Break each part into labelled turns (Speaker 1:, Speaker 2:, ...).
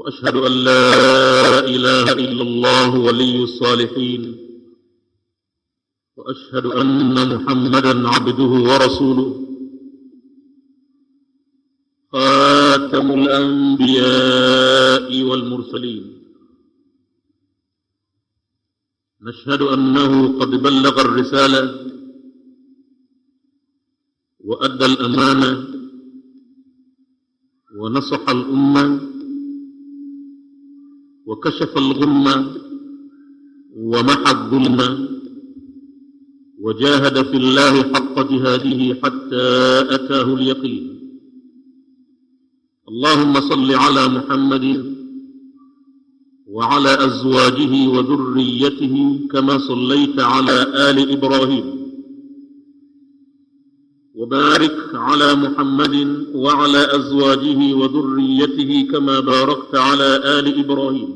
Speaker 1: وأشهد أن لا إله إلا الله ولي الصالحين وأشهد أن محمدا عبده ورسوله خاتم الأنبياء والمرسلين. نشهد أنه قد بلغ الرسالة وأدى الأمانة ونصح الأمة وكشف الغمة ومحى الظلمة وجاهد في الله حق جهاده حتى أتاه اليقين. اللهم صل على محمد وعلى أزواجه وذريته كما صليت على آل إبراهيم، وبارك على محمد وعلى أزواجه وذريته كما باركت على آل إبراهيم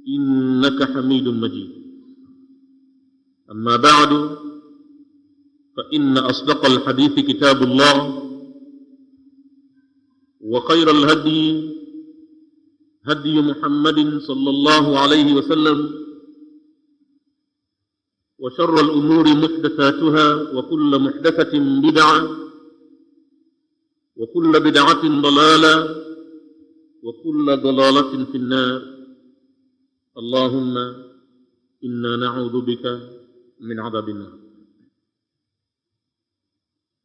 Speaker 1: إنك حميد مجيد. أما بعد، فإن أصدق الحديث كتاب الله، وخير الهدي هدي محمد صلى الله عليه وسلم، وشر الأمور محدثاتها، وكل محدثة بدعة، وكل بدعة ضلالة، وكل ضلالة في النار. اللهم إنا نعوذ بك min adhabina.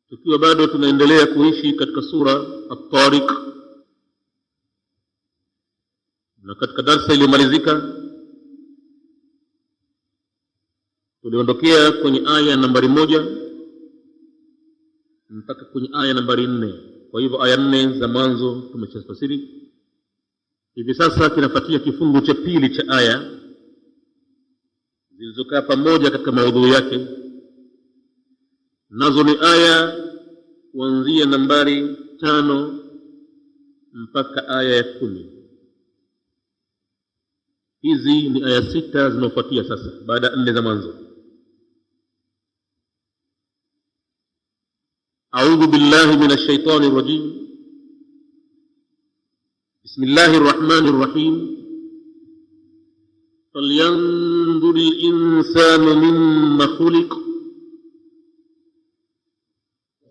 Speaker 1: Tukiwa bado tunaendelea kuishi katika sura At-Tariq, na katika darasa iliyomalizika tuliondokea kwenye aya nambari 1 mpaka kwenye aya nambari 4. Kwa hivyo aya 4 za mwanzo tumeshafasiri. Hivi sasa kinafuatia kifungu cha pili cha aya zilizokaa pamoja katika maudhui yake, nazo ni aya kuanzia nambari 5 mpaka aya ya 10. Hizi ni aya 6 zinazofuatia sasa baada ya 4 za mwanzo. A'udhu billahi minash shaitani rajim. Bismillahir rahmanir rahim. فلينظر الإنسان مما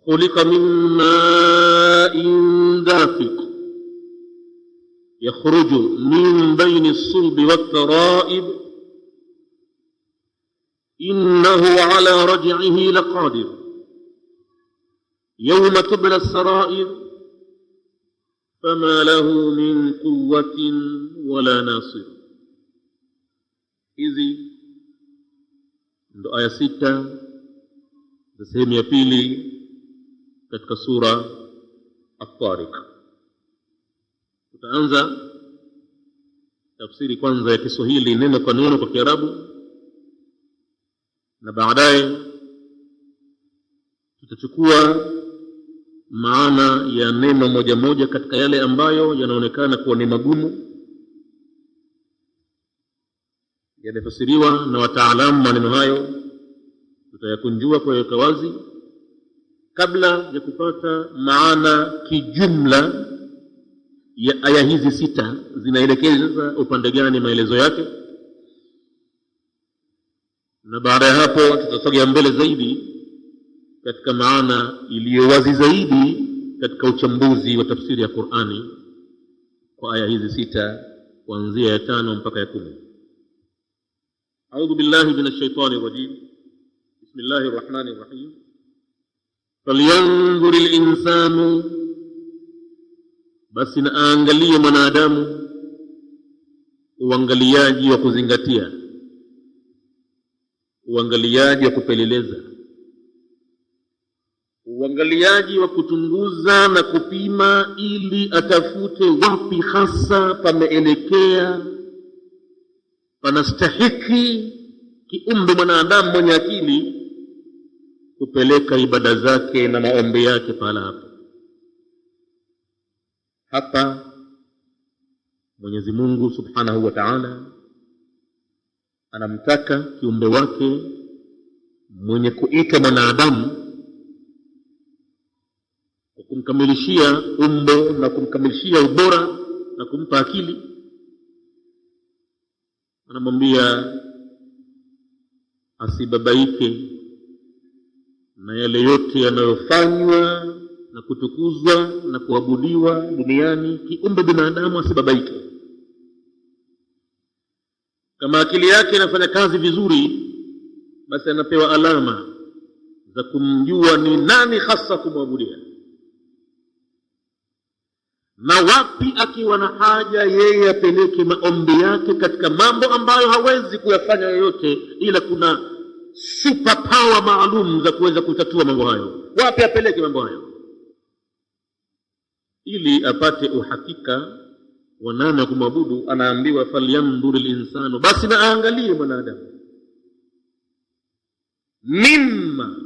Speaker 1: خلق من ماء دافق يخرج من بين الصلب والترائب إنه على رجعه لقادر يوم تبلى السرائر فما له من قوة ولا ناصر. Hizi ndo aya 6 za sehemu ya pili katika sura At-Tariq. Tutaanza tafsiri kwanza ya Kiswahili neno kwa neno kwa Kiarabu, na baadaye tutachukua maana ya neno moja moja katika yale ambayo yanaonekana kuwa ni magumu, yamefasiriwa na wataalamu. Maneno hayo tutayakunjua kwa wazi kabla ya kupata maana kijumla ya aya hizi 6 zinaelekeza upande gani maelezo yake, na baada ya hapo tutasogea mbele zaidi katika maana iliyo wazi zaidi katika uchambuzi wa tafsiri ya Qur'ani kwa aya hizi 6 kuanzia ya 5 mpaka ya 10. أعوذ بالله من الشيطان الرجيم. بسم الله الرحمن الرحيم. فلينظر الإنسان، basi na aangalie mwanadamu uangaliaji wa kuzingatia, uangaliaji wa kupeleleza, uangaliaji wa kuchunguza na kupima, ili atafute wapi hasa pameelekea panastahiki kiumbe mwanadamu mwenye akili kupeleka ibada zake na maombi yake pala hapo. Hapa Mwenyezi Mungu Subhanahu wa Ta'ala anamtaka kiumbe wake mwenye kuita mwanadamu kumkamilishia umbo na kumkamilishia ubora na kumpa akili, anamwambia asibabaike na yale yote yanayofanywa na kutukuzwa na kuabudiwa duniani. Kiumbe binadamu asibabaike. Kama akili yake inafanya kazi vizuri, basi anapewa alama za kumjua ni nani hasa kumwabudia, na wapi akiwa na haja yeye apeleke maombi yake katika mambo ambayo hawezi kuyafanya yoyote, ila kuna super power maalum za kuweza kutatua mambo hayo. Wapi apeleke mambo hayo ili apate uhakika wa nani kumwabudu? Anaambiwa falyanzur al-insanu, basi na aangalie mwanadamu, mimma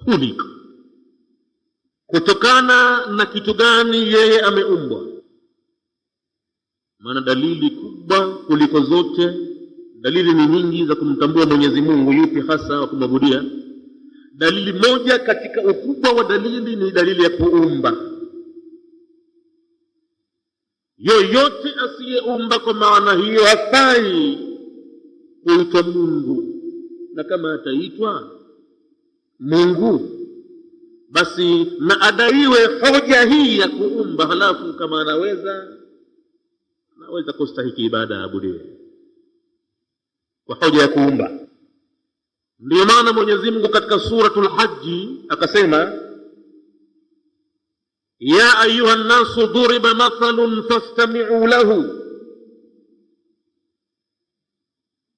Speaker 1: khuliqa, kutokana na kitu gani yeye ameumbwa. Maana dalili kubwa kuliko zote, dalili ni nyingi za kumtambua Mwenyezi Mungu yupi hasa wa kumwabudia. Dalili moja katika ukubwa wa dalili ni dalili ya kuumba. Yoyote asiyeumba kwa maana hiyo hafai kuitwa Mungu, na kama ataitwa Mungu basi na adaiwe hoja hii ya kuumba, halafu kama anaweza kustahiki ibada abudiwe kwa hoja ya kuumba. Ndio maana Mwenyezi Mungu katika suratul Hajj akasema, ya ayuha nnasu duriba mathalun fastami'u lahu,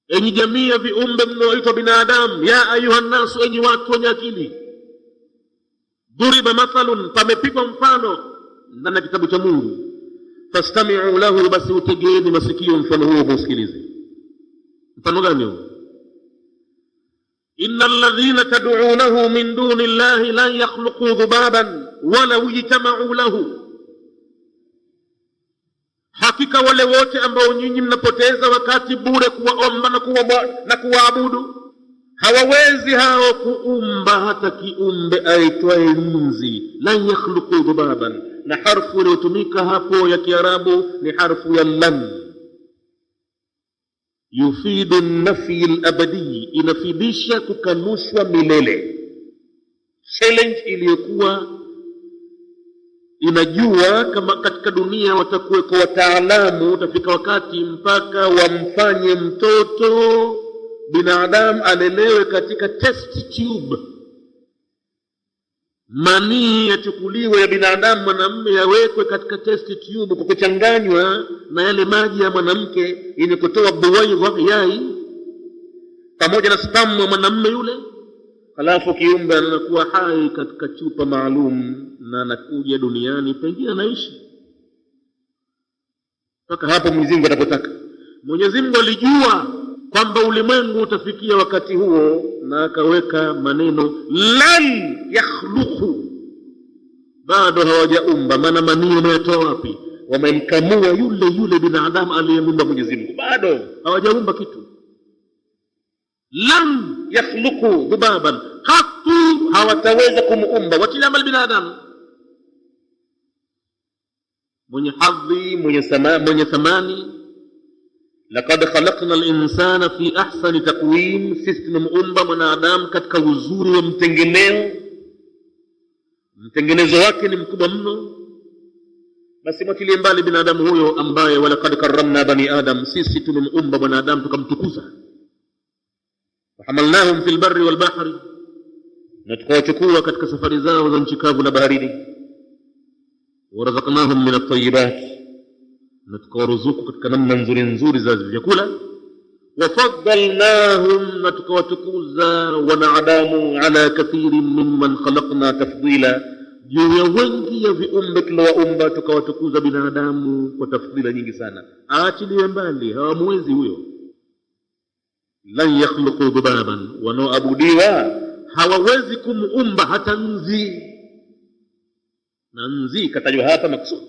Speaker 1: enyi jamii ya viumbe mnaoitwa binadamu, ya ayuha nnasu, enyi watu wenye akili, duriba mathalun, pamepigwa mfano ndani ya kitabu cha Mungu, fastami'u lahu, basi utegeeni masikio mfano huo musikilize. Mfano gani huo? innal ladhina tad'unahu min duni llahi lan yakhluqu dhubaban walau ijtama'u lahu, hakika wale wote ambao nyinyi mnapoteza wakati bure kuwaomba na kuwaabudu, hawawezi hao kuumba hata kiumbe aitwaye nzi. Lan yakhluqu dhubaban, na harfu iliyotumika hapo ya Kiarabu ni harfu ya lan, yufidu an-nafy al-abadi, inafidisha kukanushwa milele. Challenge iliyokuwa inajua kama katika dunia watakuweko wataalamu, utafika wakati mpaka wamfanye mtoto binadamu alelewe katika test tube, manii yachukuliwe ya binadamu mwanamume yawekwe katika test tube kwa kuchanganywa na yale maji ya mwanamke yenye kutoa buwaidha, yai, pamoja na sperm ya mwanamume yule, halafu kiumbe anakuwa hai katika chupa maalum na anakuja duniani, pengine anaishi mpaka hapo Mwenyezi Mungu atapotaka. Mwenyezi Mungu alijua kwamba ulimwengu utafikia wakati huo, na akaweka maneno lan yakhluqu, bado hawajaumba. Maana manii wametoa wapi? Wamemkamua yule binadamu aliyemuumba Mwenyezi Mungu, bado hawajaumba kitu. Lan yakhluqu dhubaban, hatu hawataweza kumuumba watilamal binadamu mwenye hadhi, mwenye thamani. Laqad khalaqna al-insana fi ahsani taqwim, sisi tumemuumba mwanadamu katika uzuri wa mtengenezo wake ni mkubwa mno. Basi mwatilie mbali binadamu huyo ambaye walaqad karramna bani adam, sisi tumemuumba mwanadamu tukamtukuza. Wahamalnahum fil barri wal bahri, na tukawachukua katika safari zao za nchi kavu na baharini. Warazaqnahum min at-tayyibat, na tukawaruzuku katika namna nzuri za vyakula. Wafaddalnahum, na tukawatukuza wanadamu ala kathirin mimman khalaqna tafdila, juu ya wengi ya viumbe tuliwaumba tukawatukuza binadamu kwa tafdila nyingi sana. Aachiliwe mbali, hawamwezi huyo. Lan yakhluqu dhubaban, wanaoabudiwa hawawezi kumuumba hata nzi. Na nzi katajwa hapa maksudi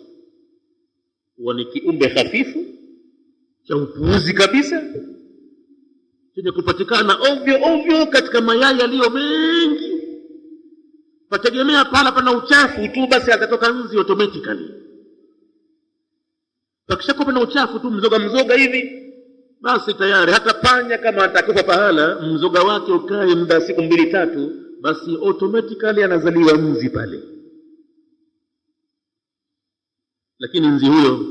Speaker 1: huwa ni kiumbe hafifu cha upuuzi kabisa, chenye kupatikana ovyo katika mayai yaliyo mengi. Pategemea pala pana uchafu tu, basi atatoka nzi automatically. Pakishakuwa na uchafu tu mzoga hivi, basi tayari hata panya kama atakufa pahala mzoga wake ukae muda siku 2-3, basi automatically anazaliwa nzi pale. Lakini nzi huyo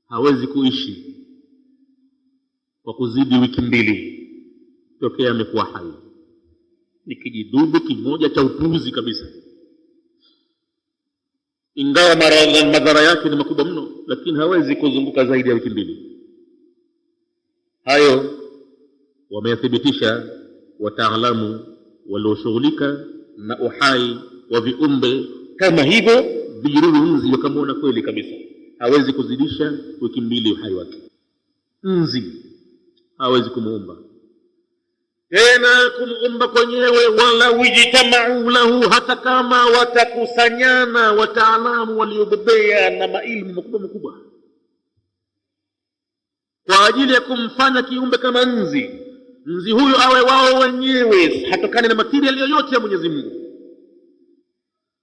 Speaker 1: hawezi kuishi kwa kuzidi wiki 2 tokea amekuwa hai. Ni kijidudu kimoja cha upuzi kabisa, ingawa madhara yake ni makubwa mno, lakini hawezi kuzunguka zaidi ya wiki 2. Hayo wameyathibitisha wataalamu walioshughulika na uhai wa viumbe kama hivyo. Vijidudu nzi wakamwona kweli kabisa hawezi kuzidisha wiki 2 uhai wake. Nzi hawezi kumuumba tena, kumuumba kwenyewe. Wala wijtamau lahu, hata kama watakusanyana wataalamu waliobobea na mailmu makubwa kwa ajili ya kumfanya kiumbe kama nzi huyu awe wao wenyewe, hatokani na material yoyote ya Mwenyezi Mungu.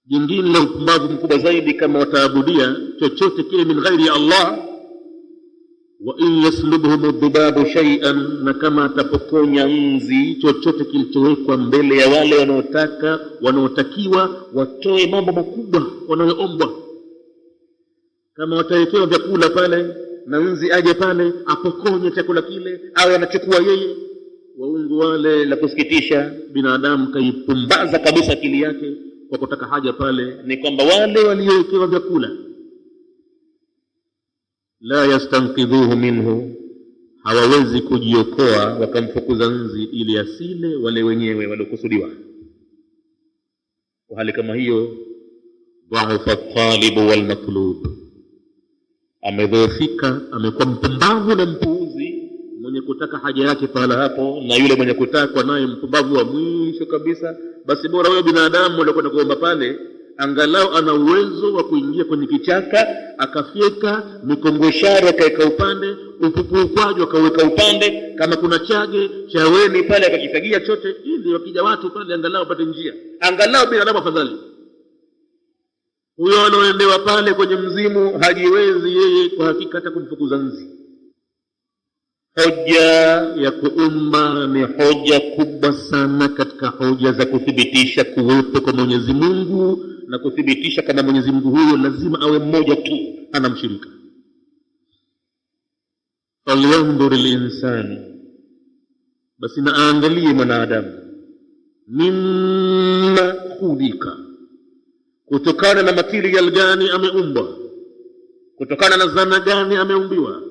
Speaker 1: Jingine la upumbavu mkubwa zaidi, kama wataabudia chochote kile min ghairi ya Allah. Wa in yaslubhum dhubabu shay'an, na kama atapokonya nzi chochote kilichowekwa mbele ya wale wanaotakiwa watoe mambo makubwa wanayoombwa. Kama watawekewa vyakula pale na nzi aje pale apokonye chakula kile, awe anachukua yeye, waungu wale. La kusikitisha, binadamu kaipumbaza kabisa akili yake kwa kutaka haja pale, ni kwamba wale waliowekewa vyakula la yastanqidhuhu minhu, hawawezi kujiokoa wakamfukuza nzi ili asile wale wenyewe waliokusudiwa. Kwa hali kama hiyo, dha'afa at-talibu wal matlub, amedhoofika, amekuwa mpumbavu na mpuuzi, mwenye kutaka haja yake pahala hapo, na yule mwenye kutakwa naye mpumbavu wa mwisho kabisa. Basi bora huyo binadamu aliyekwenda kuomba pale angalau ana uwezo wa kuingia kwenye kichaka, akafyeka mikongweshari akaweka upande, upupu ukwaji akaweka upande, kama kuna chage chaweni pale akakifagia chote, ili wakija watu pale angalau pate njia, angalau binadamu afadhali. Huyo anaoendewa pale kwenye mzimu hajiwezi yeye kwa hakika hata kumfukuza nzi. Hoja ya kuumba ni hoja kubwa sana katika hoja za kuthibitisha kuwepo kwa Mwenyezi Mungu, na kuthibitisha kama Mwenyezi Mungu huyo lazima awe mmoja tu, hana mshirika. Falyanzur al-insanu, basi na aangalie mwanadamu, mimma khulika, kutokana na material gani ameumbwa, kutokana na zana gani ameumbiwa.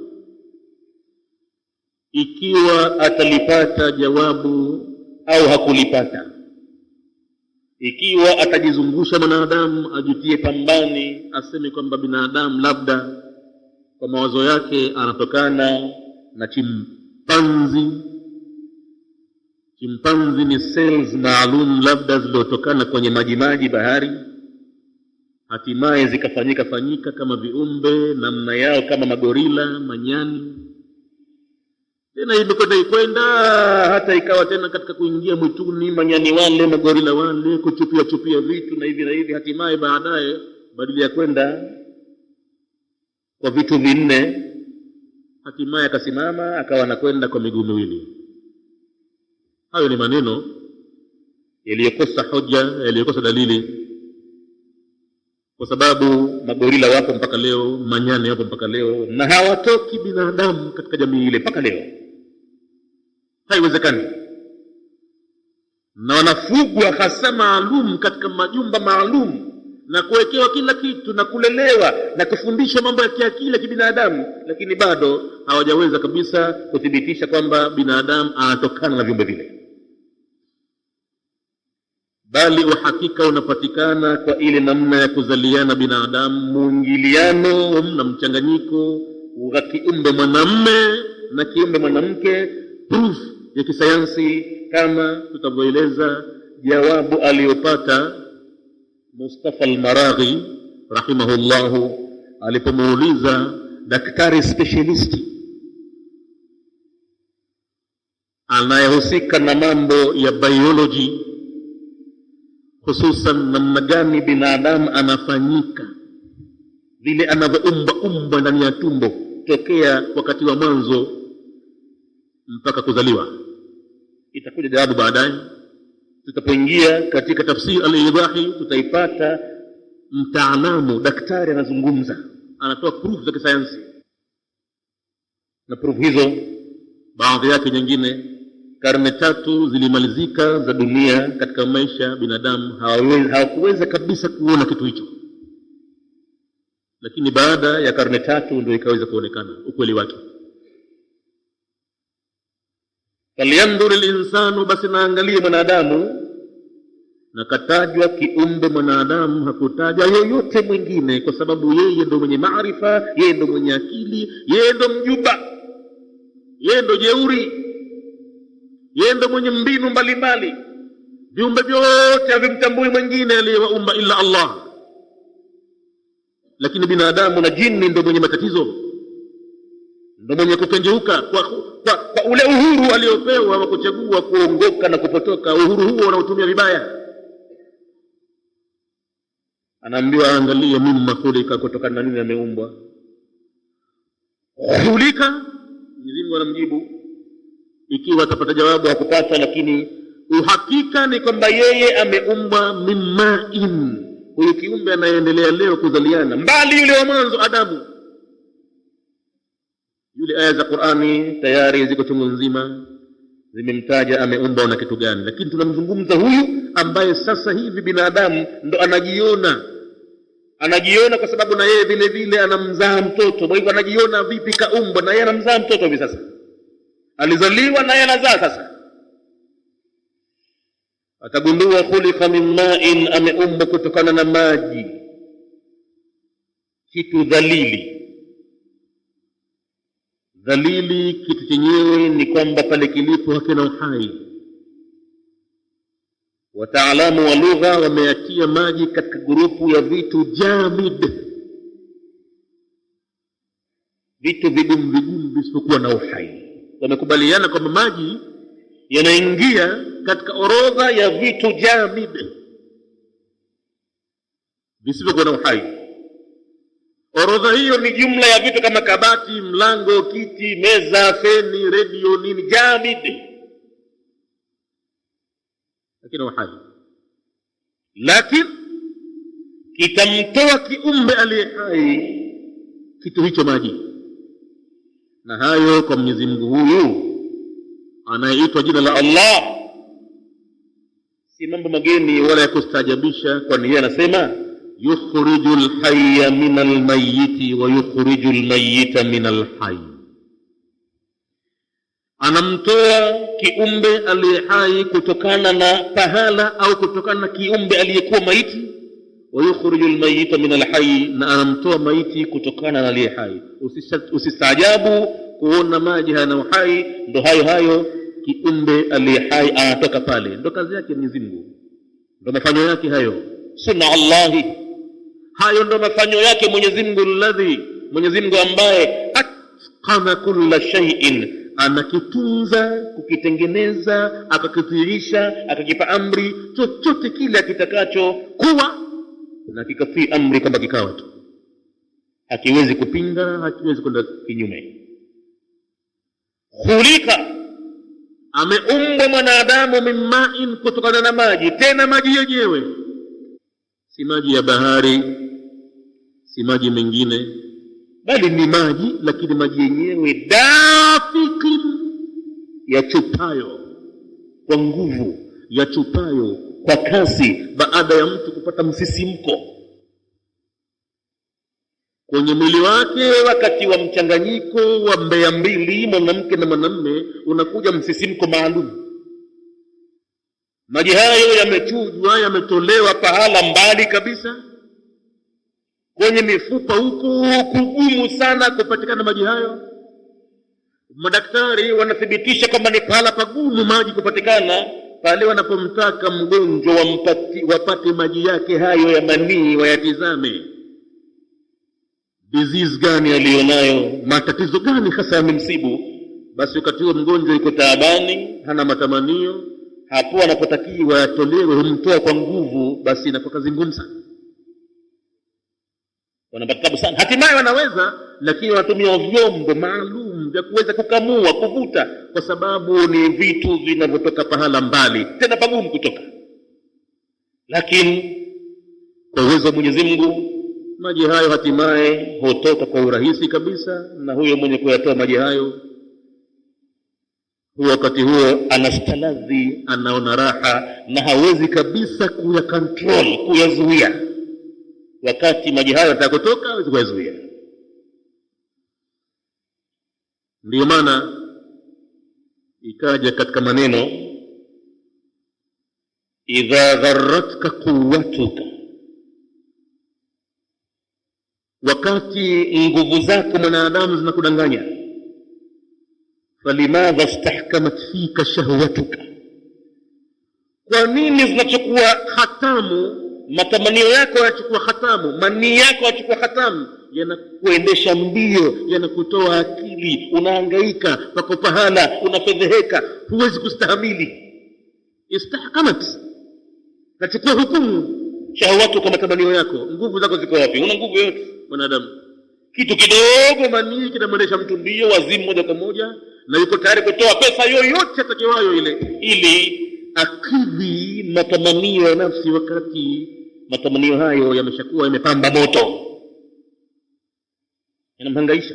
Speaker 1: Ikiwa atalipata jawabu au hakulipata, ikiwa atajizungusha mwanadamu ajutie pambani, aseme kwamba binadamu labda kwa mawazo yake anatokana na chimpanzi. Chimpanzi ni cells maalum labda zilizotokana kwenye maji bahari, hatimaye zikafanyika kama viumbe namna yao, kama magorila, manyani. Tena imekwenda hata ikawa tena katika kuingia mwituni, manyani wale, magorila wale, kuchupia vitu na hivi, hatimaye baadaye badala ya kwenda kwa vitu vinne, hatimaye akasimama akawa anakwenda kwa miguu miwili. Hayo ni maneno yaliyokosa hoja, yaliyokosa dalili, kwa sababu magorila wapo mpaka leo, manyani wapo mpaka leo, na hawatoki binadamu katika jamii ile mpaka leo. Haiwezekani. Na wanafugwa hasa maalum katika majumba maalum, na kuwekewa kila kitu na kulelewa na kufundishwa mambo ya kiakili ya kibinadamu, lakini bado hawajaweza kabisa kuthibitisha kwamba binadamu anatokana na viumbe vile. Bali uhakika unapatikana kwa ile namna ya kuzaliana binadamu, muingiliano na mchanganyiko wa kiumbe mwanamume na kiumbe mwanamke. Proof ya kisayansi kama tutavyoeleza jawabu aliyopata Mustafa al-Maraghi rahimahullahu alipomuuliza daktari specialist anayehusika na mambo ya biology, hususan namna gani binadamu anafanyika, vile anavyoumba ndani ya tumbo tokea wakati wa mwanzo mpaka kuzaliwa. Itakuja jawabu baadaye. Tutapoingia katika tafsiri al-Idahi tutaipata mtaalamu, daktari anazungumza, anatoa proof za kisayansi, na proof hizo baadhi yake nyingine karne 3 zilimalizika za dunia katika maisha ya binadamu hawakuweza kabisa kuona kitu hicho, lakini baada ya karne 3 ndio ikaweza kuonekana ukweli wake. Falyanzur al-insanu, basi naangalie mwanadamu, na katajwa kiumbe mwanadamu, hakutaja yoyote mwingine, kwa sababu yeye ndo mwenye maarifa, yeye ndo mwenye akili, yeye ndo mjuba, yeye ndo jeuri, yeye ndo mwenye mbinu mbalimbali. Viumbe vyote havimtambui mwingine aliyewaumba illa Allah, lakini binadamu na jini ndo mwenye matatizo, ndo mwenye kukengeuka kwa ule uhuru aliopewa wa kuchagua kuongoka na kupotoka. Uhuru huo wanaotumia vibaya. Anaambiwa angalie mimma khulika, kutokana na nini ameumbwa. Khulika, Mwenyezi Mungu anamjibu, ikiwa atapata jawabu hakupata, lakini uhakika ni kwamba yeye ameumbwa mimma'in. Huyu kiumbe anaendelea leo kuzaliana, mbali yule wa mwanzo Adamu. Yule aya za Qur'ani tayari ziko chungu nzima zimemtaja ameumbwa na kitu gani, lakini tunamzungumza huyu ambaye sasa hivi binadamu ndo anajiona kwa sababu na yeye vile vile anamzaa mtoto. Kwa hivyo anajiona vipi kaumbwa, na yeye anamzaa mtoto hivi sasa, alizaliwa na yeye anazaa sasa. Atagundua khulika min ma'in, ameumbwa kutokana na maji, kitu dhalili. Dhalili, kitu chenyewe ni kwamba pale kilipo hakina uhai. Wataalamu wa lugha wameyatia maji katika grupu ya vitu jamid, vitu vigumu visipokuwa na uhai. Wamekubaliana kwamba maji yanaingia katika orodha ya vitu jamid, visivyokuwa na uhai. Orodha hiyo ni jumla ya vitu kama kabati, mlango, kiti, meza, feni, redio, nini, jamid, lakini uhai. Lakini kitamtoa kiumbe aliye hai kitu hicho maji, na hayo kwa Mwenyezi Mungu huyu anayeitwa jina la Allah si mambo mageni wala ya kustaajabisha, kwani yeye anasema yukhrijul hayya minal mayyiti wa yukhrijul mayyita minal hayy. Anamtoa kiumbe aliye hai kutokana na pahala au kutokana na kiumbe aliyekuwa maiti, wa yukhrijul mayyita minal hayy, na anamtoa maiti kutokana na aliye hai. Usistaajabu kuona maji hayana uhai, ndo hayo kiumbe aliye hai anatoka pale. Ndo kazi yake Mwenyezi Mungu, ndo mafanyo yake hayo, sunna Allahi. Hayo ndo mafanyo yake Mwenyezi Mungu, Mwenyezi Mungu ambaye atqana kulla shay'in, anakitunza, kukitengeneza, akakithirisha, akakipa amri chochote kile akitakacho kuwa, na kikatii amri kwamba kikawa tu, hakiwezi kupinga, hakiwezi kwenda kinyume. Khulika, ameumbwa mwanadamu mimma'in, kutokana na maji. Tena maji yenyewe si maji ya bahari, si maji mengine, bali ni maji, lakini maji yenyewe dafiqin, yachupayo kwa nguvu, yachupayo kwa kasi, baada ya mtu kupata msisimko kwenye mwili wake wakati wa mchanganyiko wa mbea mbili, mwanamke na mwanamume, unakuja msisimko maalum. Maji hayo yamechujwa, yametolewa pahala mbali kabisa kwenye mifupa huko, kugumu sana kupatikana maji hayo. Madaktari wanathibitisha kwamba ni pahala pagumu maji kupatikana pale wanapomtaka mgonjwa wapate maji yake hayo ya manii, wayatizame disease gani aliyonayo, matatizo gani hasa yamemsibu. Basi wakati huo mgonjwa yuko taabani, hana matamanio, hapo anapotakiwa yatolewe humtoa kwa nguvu, basi inakuwa kazi ngumu sana. wanapata tabu sana. Hatimaye wanaweza, lakini wanatumia vyombo maalum vya kuweza kukamua, kuvuta, kwa sababu ni vitu vinavyotoka pahala mbali, tena pagumu kutoka. Lakini kwa uwezo wa Mwenyezi Mungu maji hayo hatimaye hutoka kwa urahisi kabisa, na huyo mwenye kuyatoa maji hayo huo wakati huo anastaladhi, anaona raha, na hawezi kabisa kuyakontrol, kuyazuia. Wakati maji hayo yatakotoka hawezi kuyazuia. Ndio maana ikaja katika maneno, idha gharratka quwwatuka, wakati nguvu zako mwanadamu zinakudanganya, falimadha istahkamat fika shahwatuka, kwa nini zinachukua hatamu? Matamanio yako yanachukua hatamu, manii yako yanachukua hatamu, yanakuendesha mbio, yanakutoa akili, unahangaika pako pahala, unafedheheka, huwezi kustahamili. Istahkamat, nachukua hukumu shahwatuka, matamanio yako. Nguvu zako ziko wapi? Una nguvu yote mwanadamu? Kitu kidogo manii kinamwendesha mtu mbio, wazimu moja kwa moja, na yuko tayari kutoa pesa yoyote atakiwayo ile ili akidhi matamanio ya nafsi, wakati matamanio hayo yameshakuwa yamepamba moto, yanamhangaisha.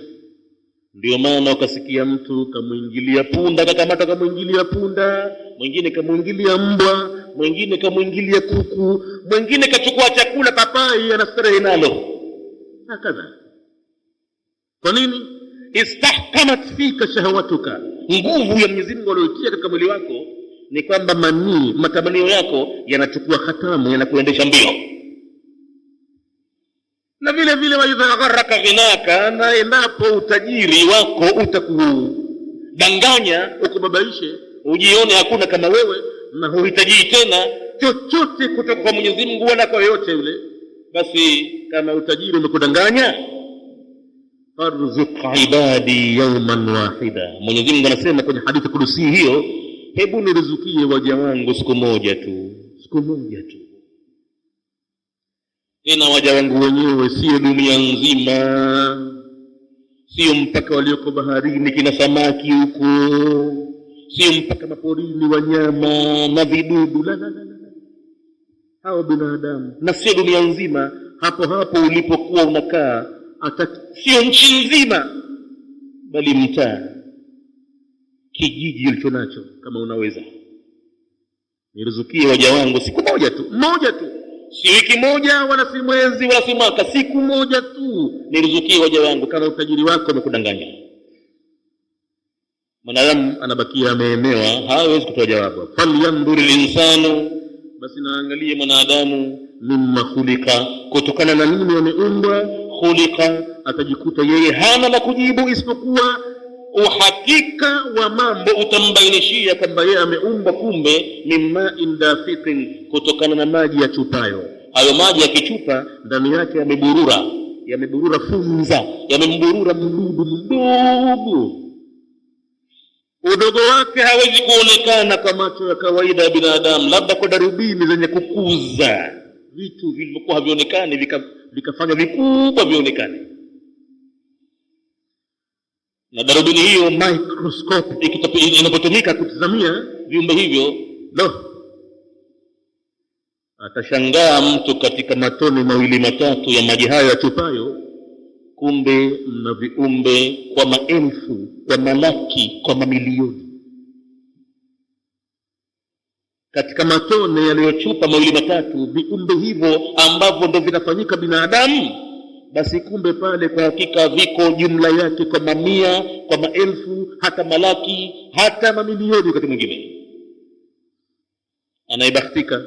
Speaker 1: Ndio maana ukasikia mtu kamuingilia punda, kakamata kamuingilia punda, mwingine kamuingilia mbwa, mwingine kamuingilia kuku, mwingine kachukua chakula papai anastarehe nalo, hakadha. Kwa nini? Istahkamat fika shahawatuka, nguvu ya Mwenyezi Mungu aliyotia katika mwili wako ni kwamba manii, matamanio yako yanachukua hatamu, yanakuendesha mbio. Na vile vile wa idha gharraka ghinaka, na endapo utajiri wako utakudanganya, ukubabaishe, ujione hakuna kama wewe na huhitaji tena chochote kutoka kwa Mwenyezi Mungu wala kwa yote yule, basi kama utajiri umekudanganya, farzuq ibadi yawman wahida. Mwenyezi Mungu anasema kwenye hadithi kudusi hiyo, hebu niruzukie waja wangu siku moja tu, siku moja tu. Tena waja wangu wenyewe sio dunia nzima, sio mpaka walioko baharini kina samaki huko, sio mpaka maporini wanyama na vidudu, la la la la, hao binadamu. Na sio dunia nzima, hapo hapo ulipokuwa unakaa, sio nchi nzima, bali mtaa, kijiji ulicho nacho, kama unaweza. Niruzukie waja wangu siku moja tu, moja tu, si wiki moja wala si mwezi wala si mwaka, siku moja tu niruzukie waja wangu, kama utajiri wako umekudanganya. Mwanadamu anabakia ameenewa, hawezi kutoa jawabu. Falyanzur linsanu, basi naangalie mwanadamu, mimma khulika, kutokana na nini ameumbwa. Khulika, atajikuta yeye hana la kujibu isipokuwa uhakika wa mambo utambainishia kwamba yeye ameumbwa kumbe mimma indafiqin, kutokana na maji ya chupayo. Hayo maji ya kichupa ndani yake yameburura funza, yamemburura mdudu mdogo, udogo wake hawezi kuonekana kwa macho ya kawaida ya binadamu, labda kwa darubini zenye kukuza vitu vilivyokuwa havionekani vikafanya vikubwa vionekane. Na darubini hiyo, microscope, inapotumika kutazamia viumbe hivyo, atashangaa mtu katika matone mawili matatu ya maji hayo ya chupayo, kumbe mna viumbe kwa maelfu, kwa malaki, kwa mamilioni. Katika matone yaliyochupa mawili matatu, viumbe hivyo ambavyo ndio vinafanyika binadamu, basi kumbe pale kwa hakika viko jumla yake kwa mamia, kwa maelfu, hata malaki, hata mamilioni wakati mwingine. Anaibahatika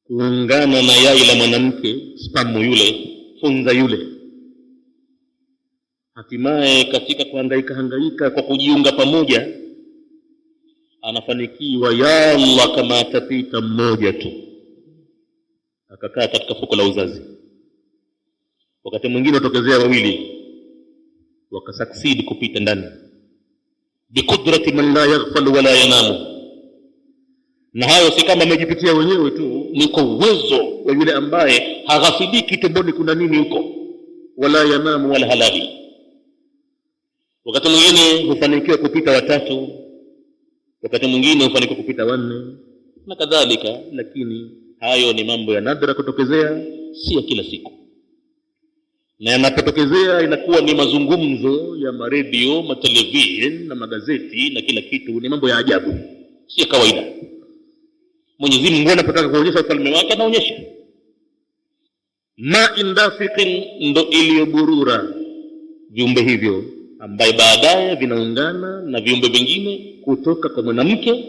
Speaker 1: kuungana na yai la mwanamke, spamu yule, funza yule, hatimaye katika kuhangaika kwa kujiunga pamoja, anafanikiwa, ya Allah, kama atapita mmoja tu akakaa katika fuko la uzazi. Wakati mwingine watokezea wawili wakasucceed kupita ndani, biqudrati man la yaghfal wala yanamu. Na hayo si kama wamejipitia wenyewe tu, ni kwa uwezo wa yule ambaye haghafiliki tumboni kuna nini huko, wala yanamu wala halali. Wakati mwingine hufanikiwa kupita watatu, wakati mwingine hufanikiwa kupita wanne na kadhalika, lakini hayo ni mambo ya nadra kutokezea, si ya kila siku. Na yanapotokezea inakuwa ni mazungumzo ya maredio, matelevision na magazeti na kila kitu, ni mambo ya ajabu, si ya kawaida. Mwenyezi Mungu anapotaka kuonyesha ufalme wake anaonyesha. Ma indafiqin, ndo iliyoburura viumbe hivyo, ambaye baadaye vinaungana na viumbe vingine kutoka kwa mwanamke,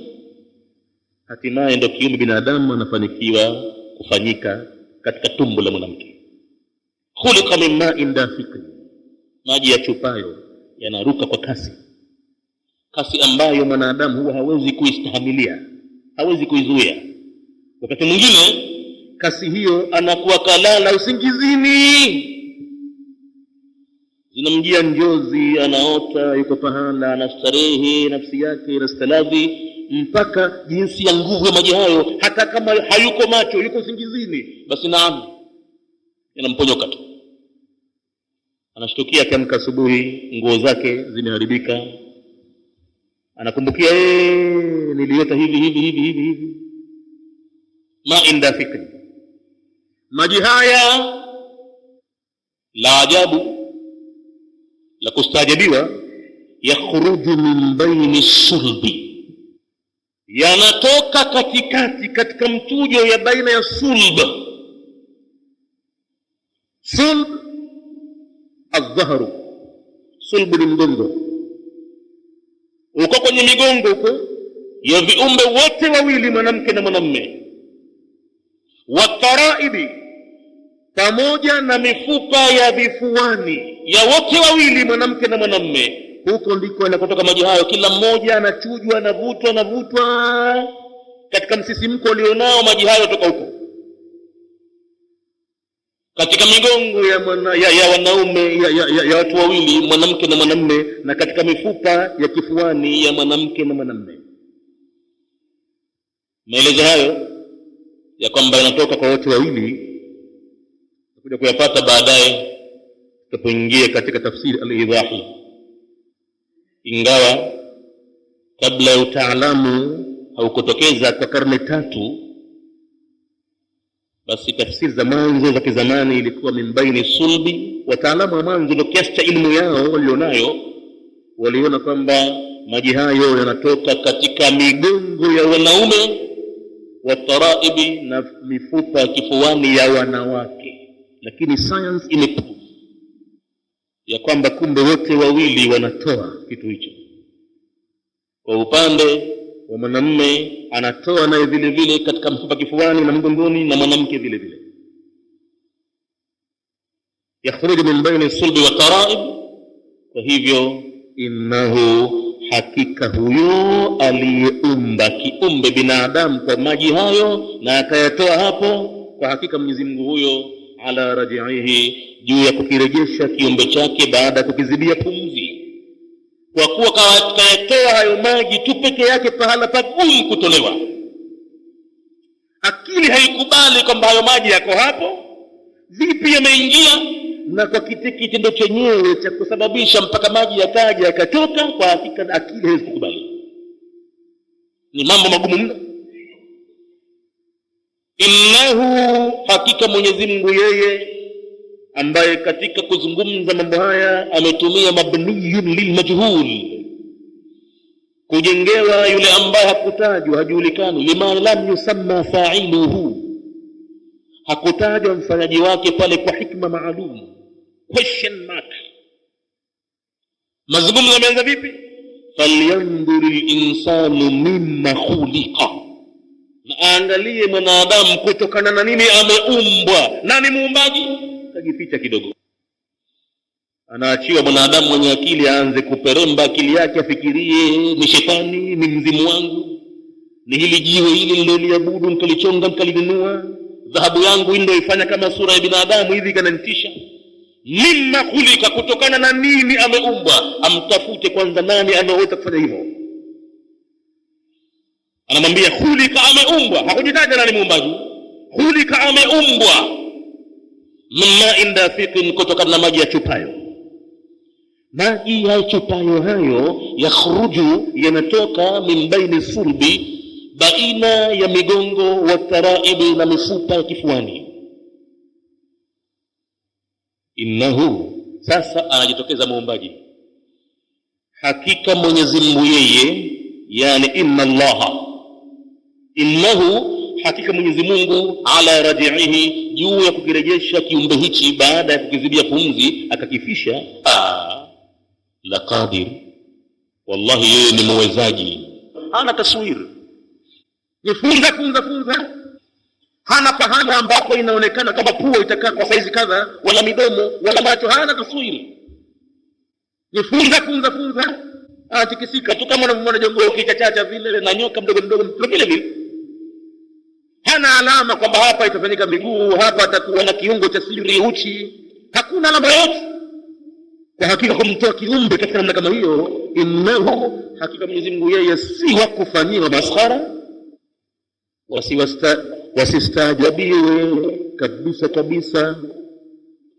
Speaker 1: hatimaye ndo kiumbe binadamu anafanikiwa kufanyika katika tumbo la mwanamke. Khuliqa min ma'in dafiqin, maji ya chupayo yanaruka kwa kasi, kasi ambayo mwanadamu huwa hawezi kuistahimilia, hawezi kuizuia. Wakati mwingine kasi hiyo anakuwa kalala usingizini, zinamjia njozi, anaota yuko pahala, anastarehe, nafsi yake inastaladhi, mpaka jinsi ya nguvu ya maji hayo, hata kama hayuko macho, yuko usingizini, basi naam, yanamponyoka tu. Anashtukia akiamka asubuhi, nguo zake zimeharibika, anakumbukia niliota hivi. Ma indafiqin, maji haya la ajabu la kustajabiwa, yakhruju min baini sulbi, yanatoka katikati, katika mchujo ya baina ya sulb. Sulb al-dhahru, sulbu ni mgongo, uko kwenye migongo huko ya viumbe wote wawili, mwanamke na mwanamume. Wataraibi, pamoja na mifupa ya vifuani ya wote wawili, mwanamke na mwanamume. Huko ndiko yanakotoka maji hayo, kila mmoja anachujwa, anavutwa katika msisimko ulionao, maji hayo toka huko katika migongo ya wanaume ya watu wawili, mwanamke na mwanamume, na katika mifupa ya kifuani ya mwanamke na mwanamume. Maelezo hayo ya kwamba yanatoka kwa wote wawili tutakuja kuyapata baadaye tutapoingia katika tafsiri al-Idahi, ingawa kabla ya utaalamu haukutokeza kwa karne 3, basi tafsiri za mwanzo za kizamani ilikuwa min baini sulbi. Wataalamu wa mwanzo ndio kiasi cha elimu yao walionayo, waliona kwamba maji hayo yanatoka katika migongo ya wanaume, wataraibi, na mifupa kifuani ya wanawake. Lakini science imeprove ya kwamba kumbe wote wawili wanatoa kitu hicho. Kwa upande wa mwanamume anatoa naye vile vile katika mfupa kifuani na mgongoni, na mwanamke vile vile. Yakhruju min baini sulbi wa taraib. Kwa hivyo innahu, hakika huyo aliyeumba kiumbe binadamu kwa maji hayo na akayatoa hapo, kwa hakika Mwenyezi Mungu huyo ala raji'ihi, juu ya kukirejesha kiumbe chake baada ya kukizibia pumzi. Kwa kuwa kayatoa hayo maji tu peke yake pahala pagumu kutolewa, akili haikubali kwamba hayo maji yako hapo, vipi yameingia? Na kwa kitendo chenyewe cha kusababisha mpaka maji yakaja yakatoka, kwa hakika akili haiwezi kukubali. Ni mambo magumu mno. Innahu, hakika Mwenyezi Mungu yeye ambaye katika kuzungumza mambo haya ametumia mabniyun lilmajhul, kujengewa yule ambaye hakutajwa, hajulikani, lima lam yusamma fa'iluhu, hakutajwa mfanyaji wake pale kwa hikma maalum, question mark. Mazungumzo yameanza vipi? Falyanzuril insanu mimma khuliqa, na aangalie mwanadamu kutokana na nini ameumbwa. Nani muumbaji? Kajificha kidogo. Anaachiwa mwanadamu mwenye akili aanze kuperemba akili yake, afikirie ni shetani, ni mzimu wangu, ni hili jiwe hili niloliabudu nikalichonga nikalinunua, dhahabu yangu ndio ifanya kama sura ya binadamu hivi kananitisha. Mimma khulika, kutokana na nini ameumbwa. Amtafute kwanza nani anaweza kufanya hivyo. Anamwambia khulika, ameumbwa, hakujitaja nani muumbaji.
Speaker 2: Khulika, ameumbwa, min ma'in dafiqin, kutokana na maji ya chupayo. Maji ya chupayo hayo yakhruju, yanatoka min baini sulbi, baina ya migongo, wa taraibi, na mifupa ya kifuani. Innahu, sasa anajitokeza muumbaji, hakika Mwenyezi Mungu yeye, yani inna Allaha, innahu, hakika Mwenyezi Mungu, ala raji'ihi, juu ya kukirejesha kiumbe hichi baada ya kukizibia pumzi akakifisha, la qadir, wallahi yeye ni muwezaji. Hana taswiri, ni funza, hana pahala ambapo inaonekana kama pua itakaa kwa saizi kadha, wala midomo wala macho, hana taswiri, ni funza, atikisika tu kama unamwona jongoo kichachacha vile, na nyoka mdogo vile vile. Hana alama kwamba hapa itafanyika miguu, hapa atakuwa na kiungo cha siri uchi, hakuna alama yote. Kwa hakika kumtoa kiumbe katika namna kama hiyo, innahu, hakika Mwenyezi Mungu yeye si wa kufanyiwa maskhara, wasistaajabiwe kabisa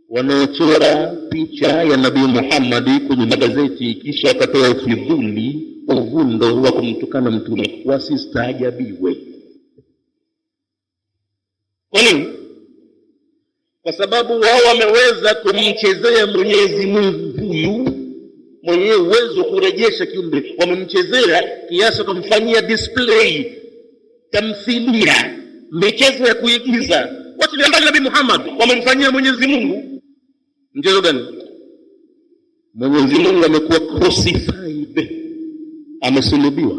Speaker 2: wanaochora picha ya Nabii Muhammad kwenye magazeti kisha wakatoa ufidhuli, uvundo wa kumtukana mtume, wasistaajabiwe. Kwa nini? Kwa sababu wao wameweza kumchezea Mwenyezi Mungu huyu mwenye uwezo kurejesha kiumbe, wamemchezea kiasi kumfanyia display, tamthilia, michezo ya kuigiza. Watu mbali Nabii Muhammad wamemfanyia Mwenyezi Mungu mchezo gani? Mwenyezi Mungu amekuwa crucified, amesulubiwa,